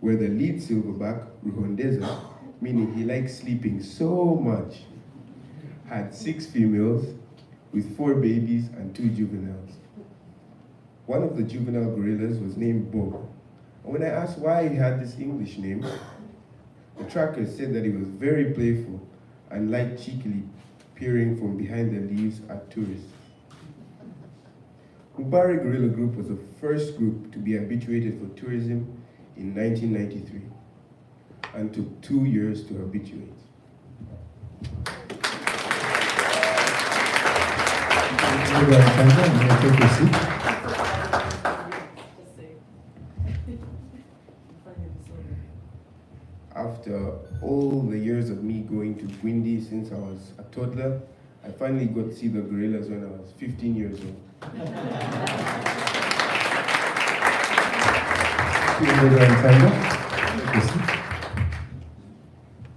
[SPEAKER 10] where the lead silverback, Ruhondeza, meaning he likes sleeping so much, had 6 females with 4 babies and 2 juveniles. One of the juvenile gorillas was named Bob. And when I asked why he had this English name, the trackers said that he was very playful and liked cheekily peering from behind the leaves at tourists. Mubari Gorilla Group was the first group to be habituated for tourism in 1993 and took 2 years to habituate.
[SPEAKER 5] Take your seat.
[SPEAKER 10] After all the years of me going to Gwindi since I was a toddler, I finally got to see the gorillas when I was 15 years old.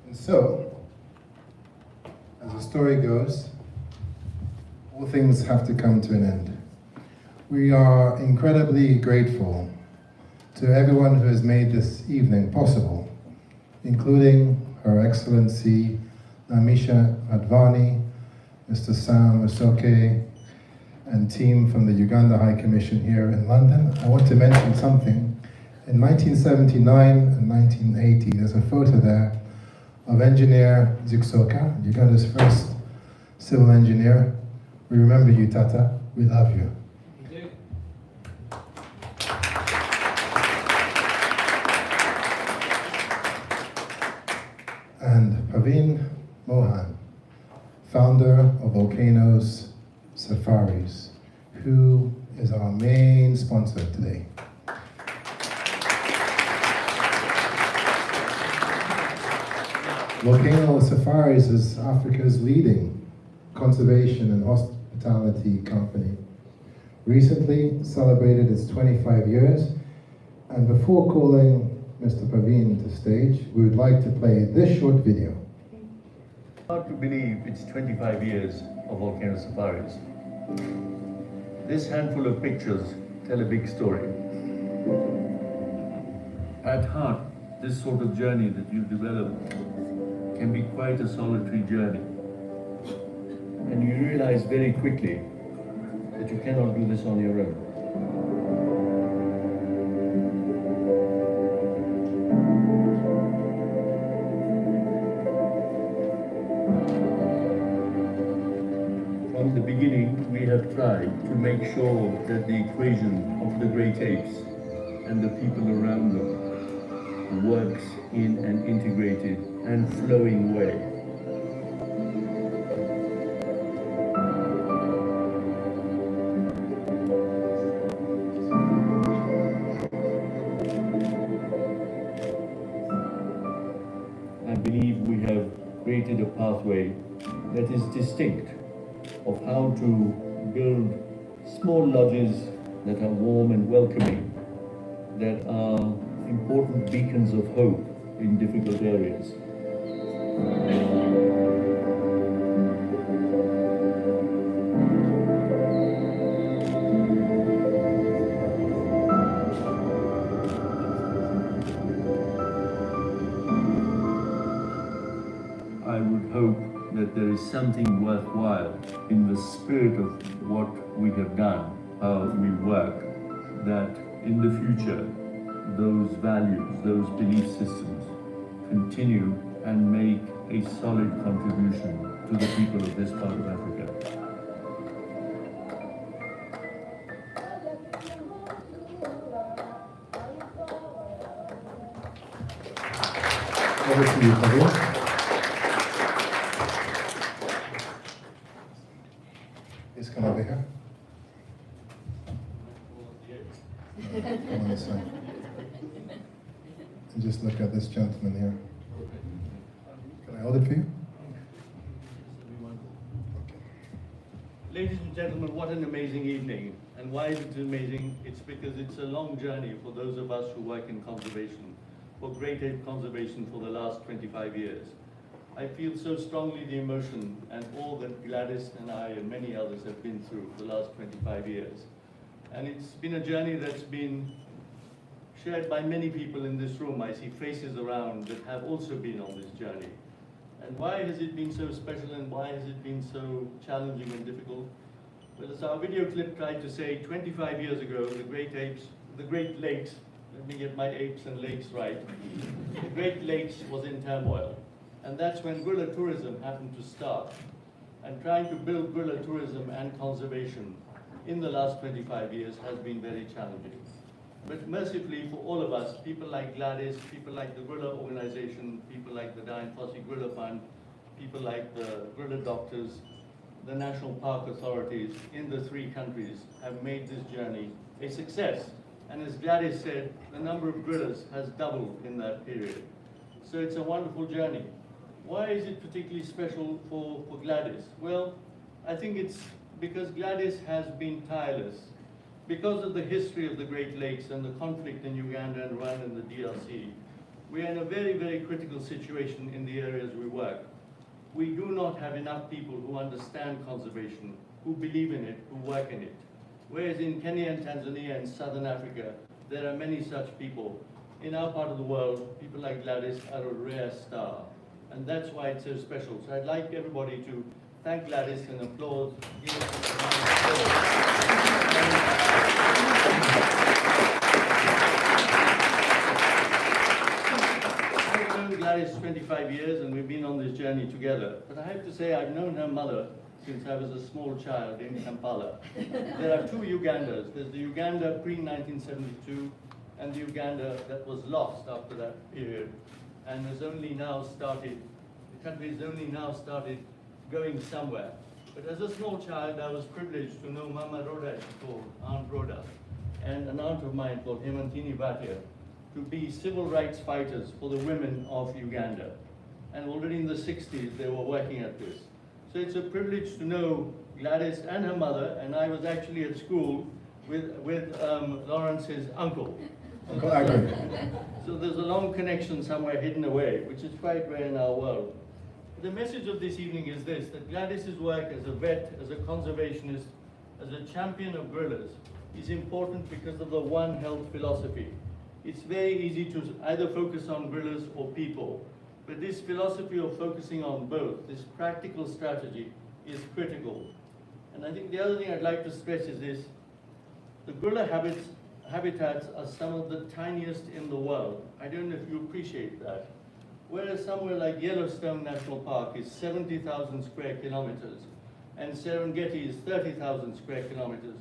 [SPEAKER 5] And so, as the story goes, all things have to come to an end. We are incredibly grateful to everyone who has made this evening possible, including Her Excellency Namisha Advani, Mr. Sam Usoke, and team from the Uganda High Commission here in London. I want to mention something. In 1979 and 1980, there's a photo there of Engineer Zikusoka, Uganda's first civil engineer. We remember you, Tata. We love you. And Praveen Mohan, founder of Volcanoes Safaris, who is our main sponsor today. Volcano Safaris is Africa's leading conservation and hospitality company. Recently celebrated its 25 years, and before calling Mr. Praveen to stage, we would like to play this short video.
[SPEAKER 11] Hard to believe it's 25 years of Volcano Safaris. This handful of pictures tell a big story. At heart, this sort of journey that you've developed can be quite a solitary journey. And you realize very quickly that you cannot do this on your own. From the beginning, we have tried to make sure that the equation of the great apes and the people around them works in an integrated and flowing way. I believe we have created a pathway that is distinct of how to build small lodges that are warm and welcoming, that are important beacons of hope in difficult areas. I would hope that there is something worthwhile in the spirit of what we have done, how we work, that in the future those values, those belief systems continue and make a solid contribution to the people of this part of Africa.
[SPEAKER 5] Over to you, Praveen. Please come over here. Come on this side. And just look at this gentleman here. Can I hold it for you?
[SPEAKER 11] Ladies and gentlemen, what an amazing evening. And why is it amazing? It's because it's a long journey for those of us who work in conservation, for great ape conservation for the last 25 years. I feel so strongly the emotion and all that Gladys and I and many others have been through for the last 25 years. And it's been a journey that's been shared by many people in this room. I see faces around that have also been on this journey. And why has it been so special and why has it been so challenging and difficult? Well, as our video clip tried to say, 25 years ago, the Great Lakes, let me get my apes and lakes right, the Great Lakes was in turmoil. And that's when guerrilla tourism happened to start. And trying to build guerrilla tourism and conservation in the last 25 years has been very challenging. But mercifully for all of us, people like Gladys, people like the Guerrilla Organization, people like the Dian Fossey Guerrilla Fund, people like the Guerrilla Doctors, the National Park Authorities in the 3 countries have made this journey a success. And as Gladys said, the number of gorillas has doubled in that period. So it's a wonderful journey. Why is it particularly special for Gladys? Well, I think it's because Gladys has been tireless. Because of the history of the Great Lakes and the conflict in Uganda and Rwanda and the DRC, we are in a very, very critical situation in the areas we work. We do not have enough people who understand conservation, who believe in it, who work in it. Whereas in Kenya and Tanzania and Southern Africa, there are many such people. In our part of the world, people like Gladys are a rare star. And that's why it's so special. So I'd like everybody to thank Gladys and applaud. Give us a round of applause. I've known Gladys 25 years and we've been on this journey together. But I have to say I've known her mother since I was a small child in Kampala. There are 2 Ugandas. There's the Uganda pre-1972 and the Uganda that was lost after that period and has only now started, the country has only now started going somewhere. But as a small child, I was privileged to know Mama Rhoda, called Aunt Rhoda, and an aunt of mine called Hemantini Bhatia, to be civil rights fighters for the women of Uganda. And already in the 60s, they were working at this. So it's a privilege to know Gladys and her mother, and I was actually at school with Lawrence's uncle.
[SPEAKER 5] Uncle Agri.
[SPEAKER 11] So there's a long connection somewhere hidden away, which is quite rare in our world. The message of this evening is this, that Gladys's work as a vet, as a conservationist, as a champion of gorillas is important because of the One Health philosophy. It's very easy to either focus on gorillas or people, but this philosophy of focusing on both, this practical strategy, is critical. And I think the other thing I'd like to stress is this, the gorilla habitats are some of the tiniest in the world. I don't know if you appreciate that. Whereas somewhere like Yellowstone National Park is 70,000 square kilometers, and Serengeti is 30,000 square kilometers.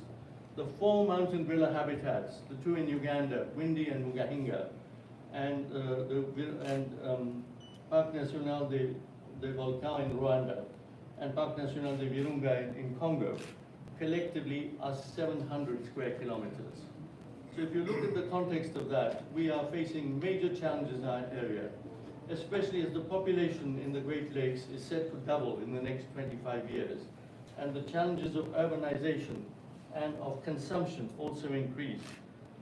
[SPEAKER 11] The 4 mountain gorilla habitats, the 2 in Uganda, Windi and Mugahinga, and Parc National de Volcan in Rwanda, and Parc National de Virunga in Congo, collectively are 700 square kilometers. So if you look at the context of that, we are facing major challenges in our area, especially as the population in the Great Lakes is set to double in the next 25 years, and the challenges of urbanization and of consumption also increase.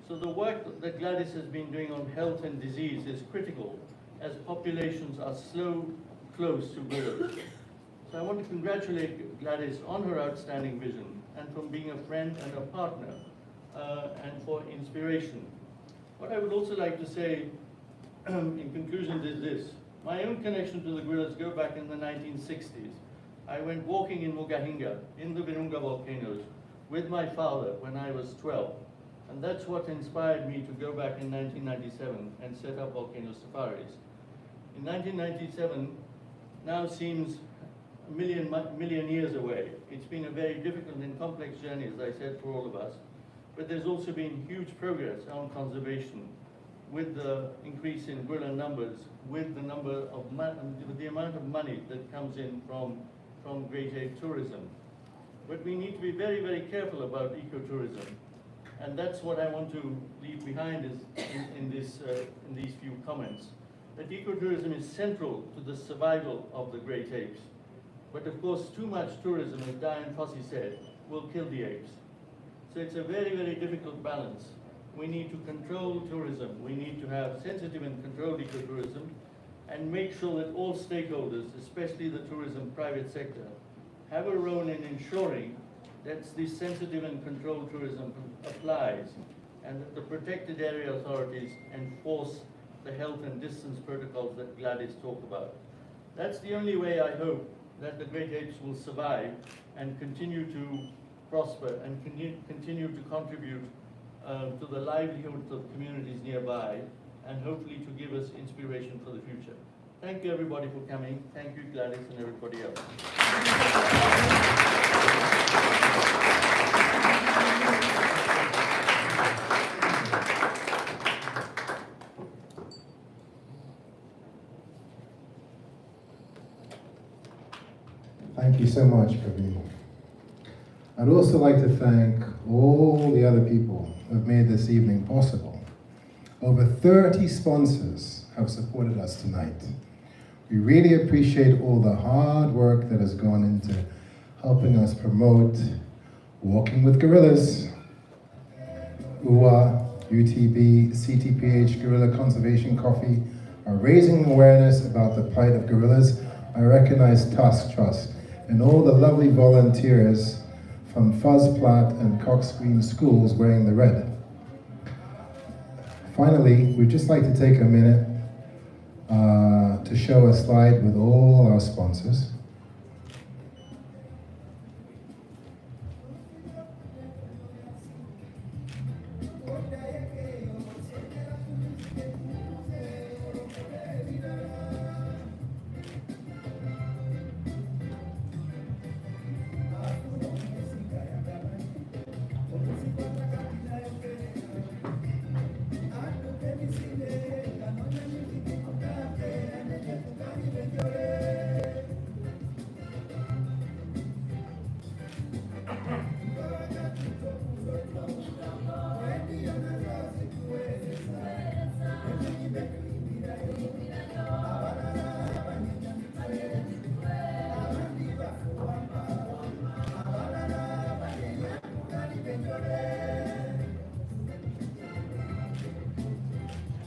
[SPEAKER 11] So the work that Gladys has been doing on health and disease is critical as populations are close to gorillas. So I want to congratulate Gladys on her outstanding vision and from being a friend and a partner and for inspiration. What I would also like to say in conclusion is this. My own connection to the gorillas go back in the 1960s. I went walking in Mugahinga, in the Virunga volcanoes, with my father when I was 12. And that's what inspired me to go back in 1997 and set up volcano safaris. In 1997 now seems a million years away. It's been a very difficult and complex journey, as I said, for all of us. But there's also been huge progress on conservation with the increase in gorilla numbers, with the the amount of money that comes in from great ape tourism. But we need to be very, very careful about ecotourism. And that's what I want to leave behind is in these few comments. That ecotourism is central to the survival of the great apes. But of course, too much tourism, as Dian Fossey said, will kill the apes. So it's a very, very difficult balance. We need to control tourism. We need to have sensitive and controlled ecotourism and make sure that all stakeholders, especially the tourism private sector, have a role in ensuring that this sensitive and controlled tourism applies
[SPEAKER 12] and that the protected area authorities enforce the health and distance protocols that Gladys talked about. That's the only way, I hope, that the great apes will survive and continue to prosper and continue to contribute to the livelihoods of communities nearby, and hopefully to give us inspiration for the future. Thank you everybody for coming. Thank you Gladys and everybody else.
[SPEAKER 5] Thank you so much, Praveen. I'd also like to thank all the other people who have made this evening possible. Over 30 sponsors have supported us tonight. We really appreciate all the hard work that has gone into helping us promote Walking with Gorillas, UWA, UTB, CTPH, Gorilla Conservation Coffee are raising awareness about the plight of gorillas. I recognize Tusk Trust and all the lovely volunteers from Fuzzplat and Cox Green schools wearing the red. Finally, we'd just like to take a minute to show a slide with all our sponsors.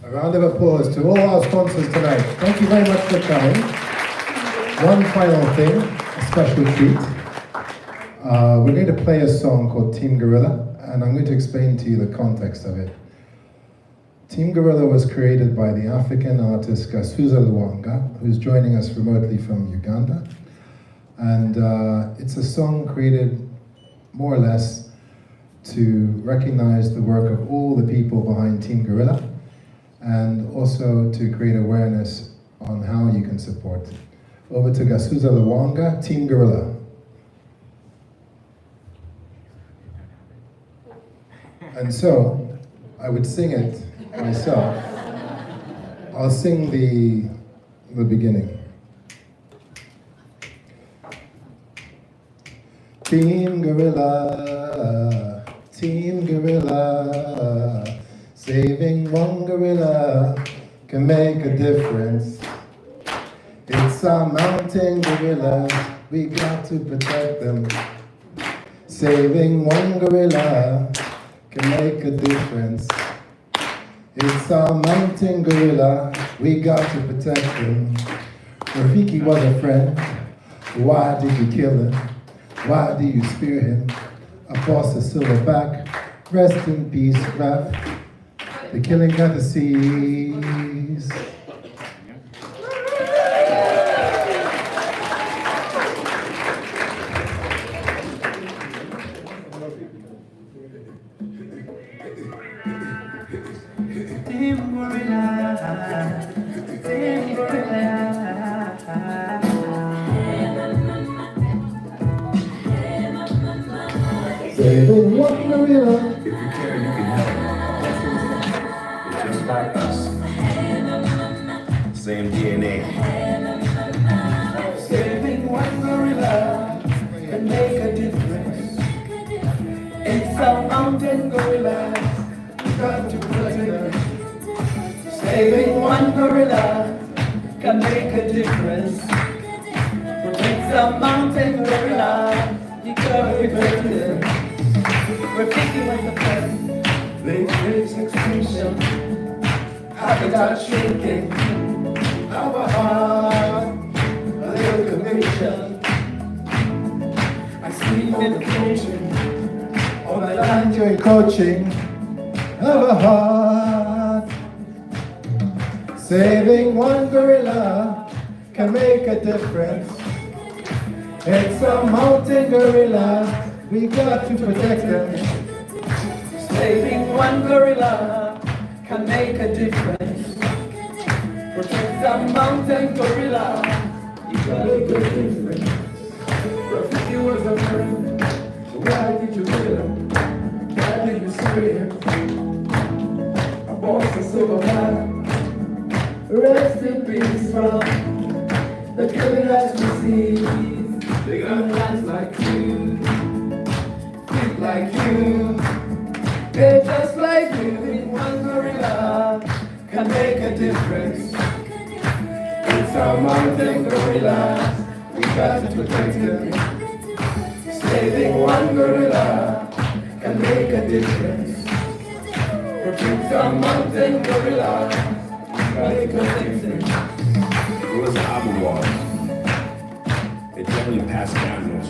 [SPEAKER 5] A round of applause to all our sponsors tonight. Thank you very much for coming. One final thing, a special treat. We're going to play a song called Team Gorilla, and I'm going to explain to you the context of it. Team Gorilla was created by the African artist Gasuza Luwanga, who's joining us remotely from Uganda. And it's a song created more or less to recognize the work of all the people behind Team Gorilla, and also to create awareness on how you can support. Over to Gasuza Luwanga, Team Gorilla. And so, I would sing it myself. I'll sing the beginning. Team Gorilla, Team Gorilla, saving one gorilla can make a difference. It's our mountain gorillas, we got to protect them. Saving one gorilla can make a difference. It's our mountain gorilla, we got to protect him. Rafiki was a friend, why did you kill him? Why do you spear him? Apostle Silverback, rest in peace, Raf. The killing of the seas.
[SPEAKER 13] Team Gorilla, Team Gorilla.
[SPEAKER 5] Saving one gorilla.
[SPEAKER 14] If you care, you can help. It's just like us. Same DNA.
[SPEAKER 13] Saving one gorilla can make a difference. It's our mountain gorillas, we got to protect them. Saving one gorilla can make a difference. It's our mountain gorillas, we got to protect them. We're picking with the present, late race extinction, habitat shrinking, our heart, a little conviction. I see it approaching, on the land
[SPEAKER 5] You're coaching, of a heart. Saving one gorilla can make a difference. It's a mountain gorilla, we got to protect them.
[SPEAKER 13] Saving one gorilla can make a difference. Protect the mountain gorilla, you can make a difference. Refugee was a friend, so why did you kill him? Why did you spare him? A boss a silver man, rest in peace from the killing that we see. They got hands like you, feet like you. They're just like you. One gorilla can make a difference. It's our mountain gorilla, we got to protect them. Saving one gorilla can make a difference. Protect our mountain gorilla, make a difference.
[SPEAKER 15] Gorillas are herbivores. They generally pass animals,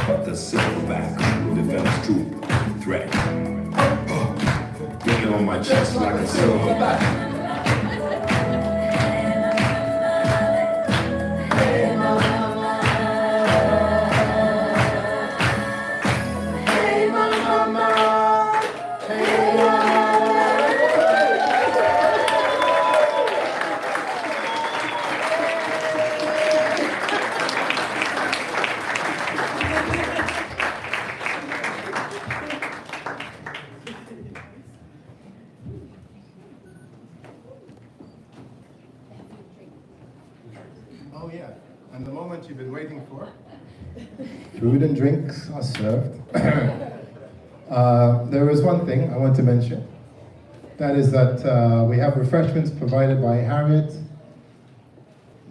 [SPEAKER 15] but the silverback will defend its true threat. Getting on my chest like a silverback.
[SPEAKER 5] Oh yeah, and the moment you've been waiting for. Food and drinks are served. There is one thing I want to mention. That is that we have refreshments provided by Harriet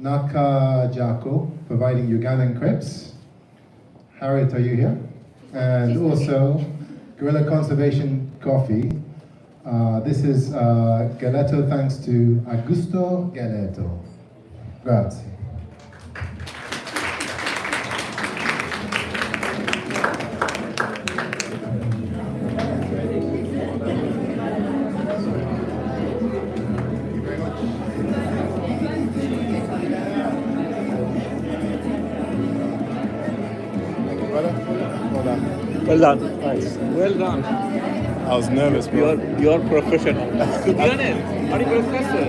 [SPEAKER 5] Nakajako, providing Ugandan crepes. Harriet, are you here? And also Gorilla Conservation Coffee. This is Galeto, thanks to Augusto Galeto. Grazie.
[SPEAKER 7] Well done. Thanks. Well done.
[SPEAKER 16] I was nervous, bro.
[SPEAKER 7] You're professional. To be honest, are you broadcaster?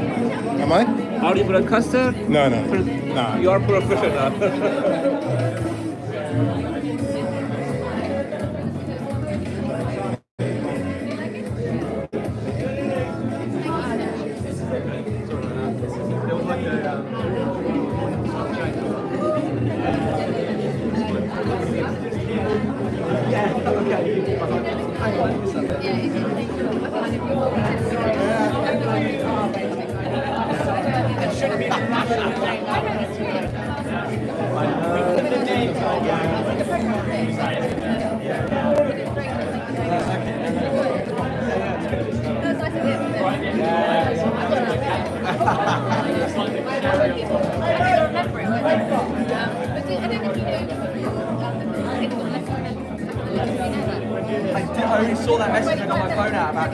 [SPEAKER 16] Am I?
[SPEAKER 7] Are you broadcaster?
[SPEAKER 16] No. Nah.
[SPEAKER 7] You're professional.
[SPEAKER 17] I only saw that message and got my phone out about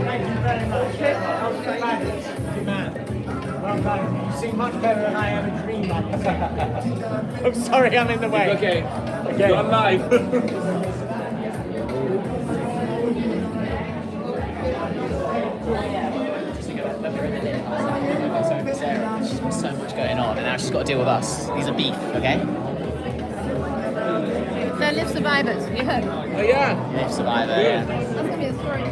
[SPEAKER 13] Thank you very much.
[SPEAKER 18] obviously much better than I ever dreamed. I'm sorry, I'm in the way.
[SPEAKER 7] Okay. You're on live.
[SPEAKER 19] There's so much going on, and now she's got to deal with us. These are beef, okay?
[SPEAKER 6] So live survivors, you heard?
[SPEAKER 7] Oh yeah.
[SPEAKER 19] Live survivor, yeah.
[SPEAKER 6] That's going to be a story.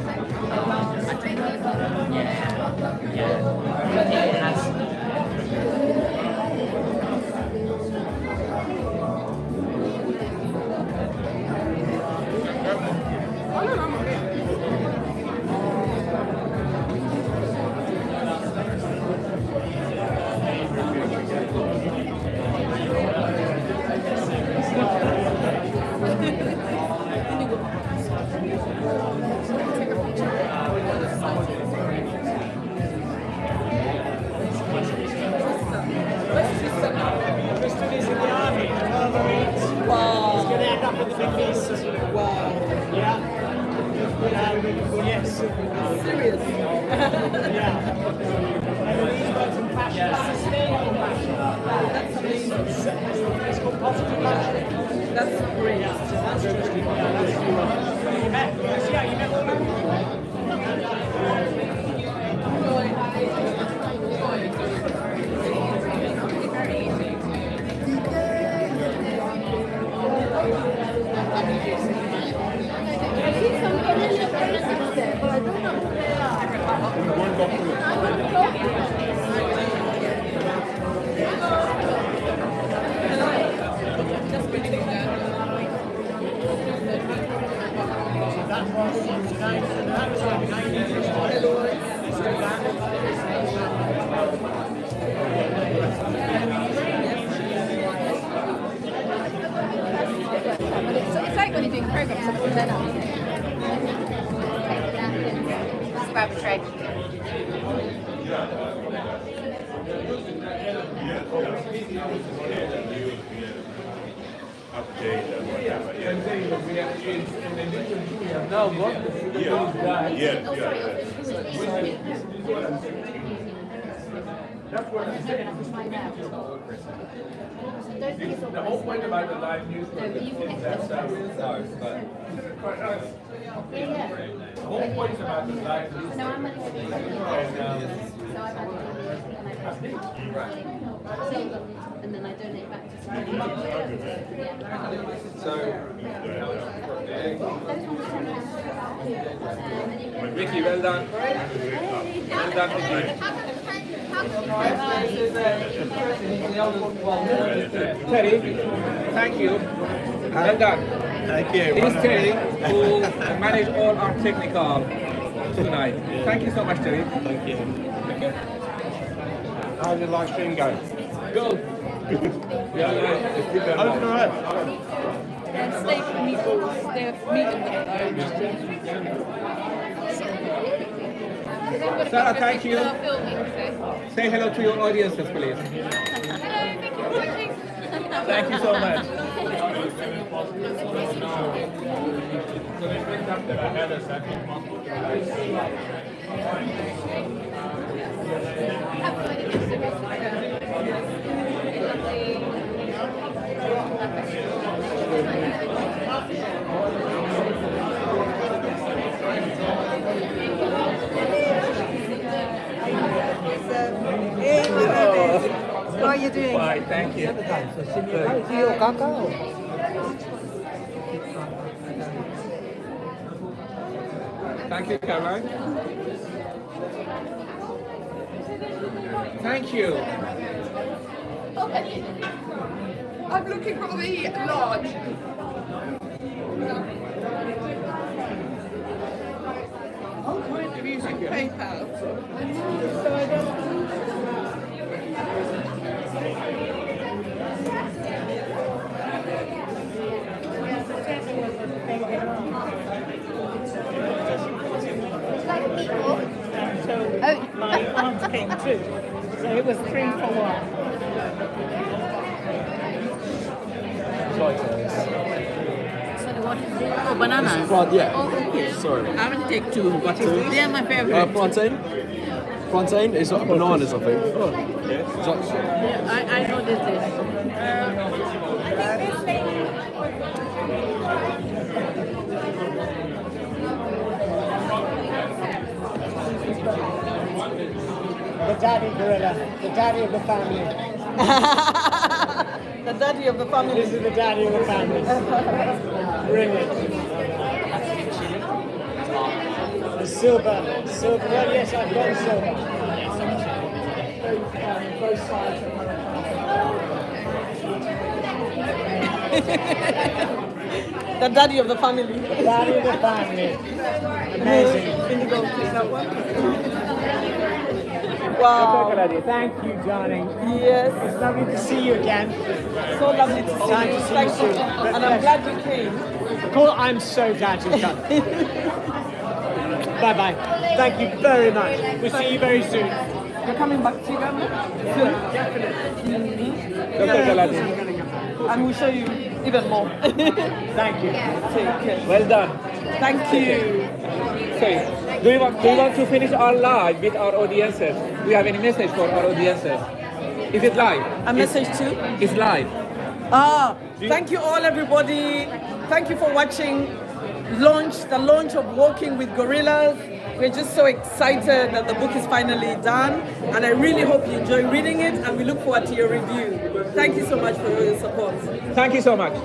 [SPEAKER 18] Kristen is in the army, 12 Marines. Wow. He's going to end up in the Middle East. Wow. Yeah. Yes. Serious? Yeah. And he's got some fashion. Sustainable fashion. That's amazing. It's called positive fashion. That's great. Yeah. So that's interesting. Yeah, that's cool. You met? Yeah, you met all of them?
[SPEAKER 6] It's like when you're doing programs at the level. Grab a tray.
[SPEAKER 7] Now what? That's what I'm saying. The whole point about the live news program is that quite nice. The whole point about the live news program
[SPEAKER 6] And then I donate back to
[SPEAKER 7] Vicky, well done. Well done, Vicky. Terry, thank you. Well done.
[SPEAKER 16] Thank you.
[SPEAKER 7] Here's Terry, who managed all our technical tonight. Thank you so much, Terry.
[SPEAKER 16] Thank you. How did the live stream go?
[SPEAKER 7] Go. Yeah,
[SPEAKER 16] Open or up?
[SPEAKER 6] steak and meatballs. They're meat and
[SPEAKER 7] Sarah, thank you. Say hello to your audiences, please. Thank you so much.
[SPEAKER 20] How are you doing?
[SPEAKER 7] Bye, thank you. Thank you, Caroline. Thank you.
[SPEAKER 20] I'm looking probably large.
[SPEAKER 7] What kind of music?
[SPEAKER 20] PayPal.
[SPEAKER 18] My aunt came too, so it was 3 for 1.
[SPEAKER 19] Oh, bananas.
[SPEAKER 21] Yeah.
[SPEAKER 19] Oh, thank you.
[SPEAKER 21] Sorry.
[SPEAKER 19] I'm going to take 2. What is this? They are my favorite.
[SPEAKER 21] Plantain?
[SPEAKER 17] Plantain? It's like bananas, I think. Oh.
[SPEAKER 18] I know this dish.
[SPEAKER 21] The daddy gorilla, the daddy of the family.
[SPEAKER 18] The daddy of the family.
[SPEAKER 21] This is the daddy of the family. Brilliant. The silver. Well, yes, I've got silver. Both sides.
[SPEAKER 18] The daddy of the family.
[SPEAKER 21] The daddy of the family. Amazing.
[SPEAKER 18] Indigo, take that one. Wow.
[SPEAKER 21] Thank you, darling.
[SPEAKER 18] Yes.
[SPEAKER 21] It's lovely to see you again.
[SPEAKER 18] So lovely to see
[SPEAKER 21] Time
[SPEAKER 18] you.
[SPEAKER 21] to see
[SPEAKER 18] Thank
[SPEAKER 21] you soon.
[SPEAKER 18] And I'm glad you came.
[SPEAKER 21] Cool, I'm so glad you come. Bye-bye. Thank you very much. We'll see you very soon.
[SPEAKER 18] You're coming back to Uganda? Soon? Definitely. And we'll show you even more.
[SPEAKER 21] Thank you.
[SPEAKER 18] Take care.
[SPEAKER 7] Well done.
[SPEAKER 18] Thank you.
[SPEAKER 7] Okay. Do you want to finish our live with our audiences? Do you have any message for our audiences? Is it live?
[SPEAKER 18] A message too?
[SPEAKER 7] It's live.
[SPEAKER 18] Thank you all, everybody. Thank you for watching the launch of Walking with Gorillas. We're just so excited that the book is finally done, and I really hope you enjoy reading it, and we look forward to your review. Thank you so much for your support.
[SPEAKER 7] Thank you so much.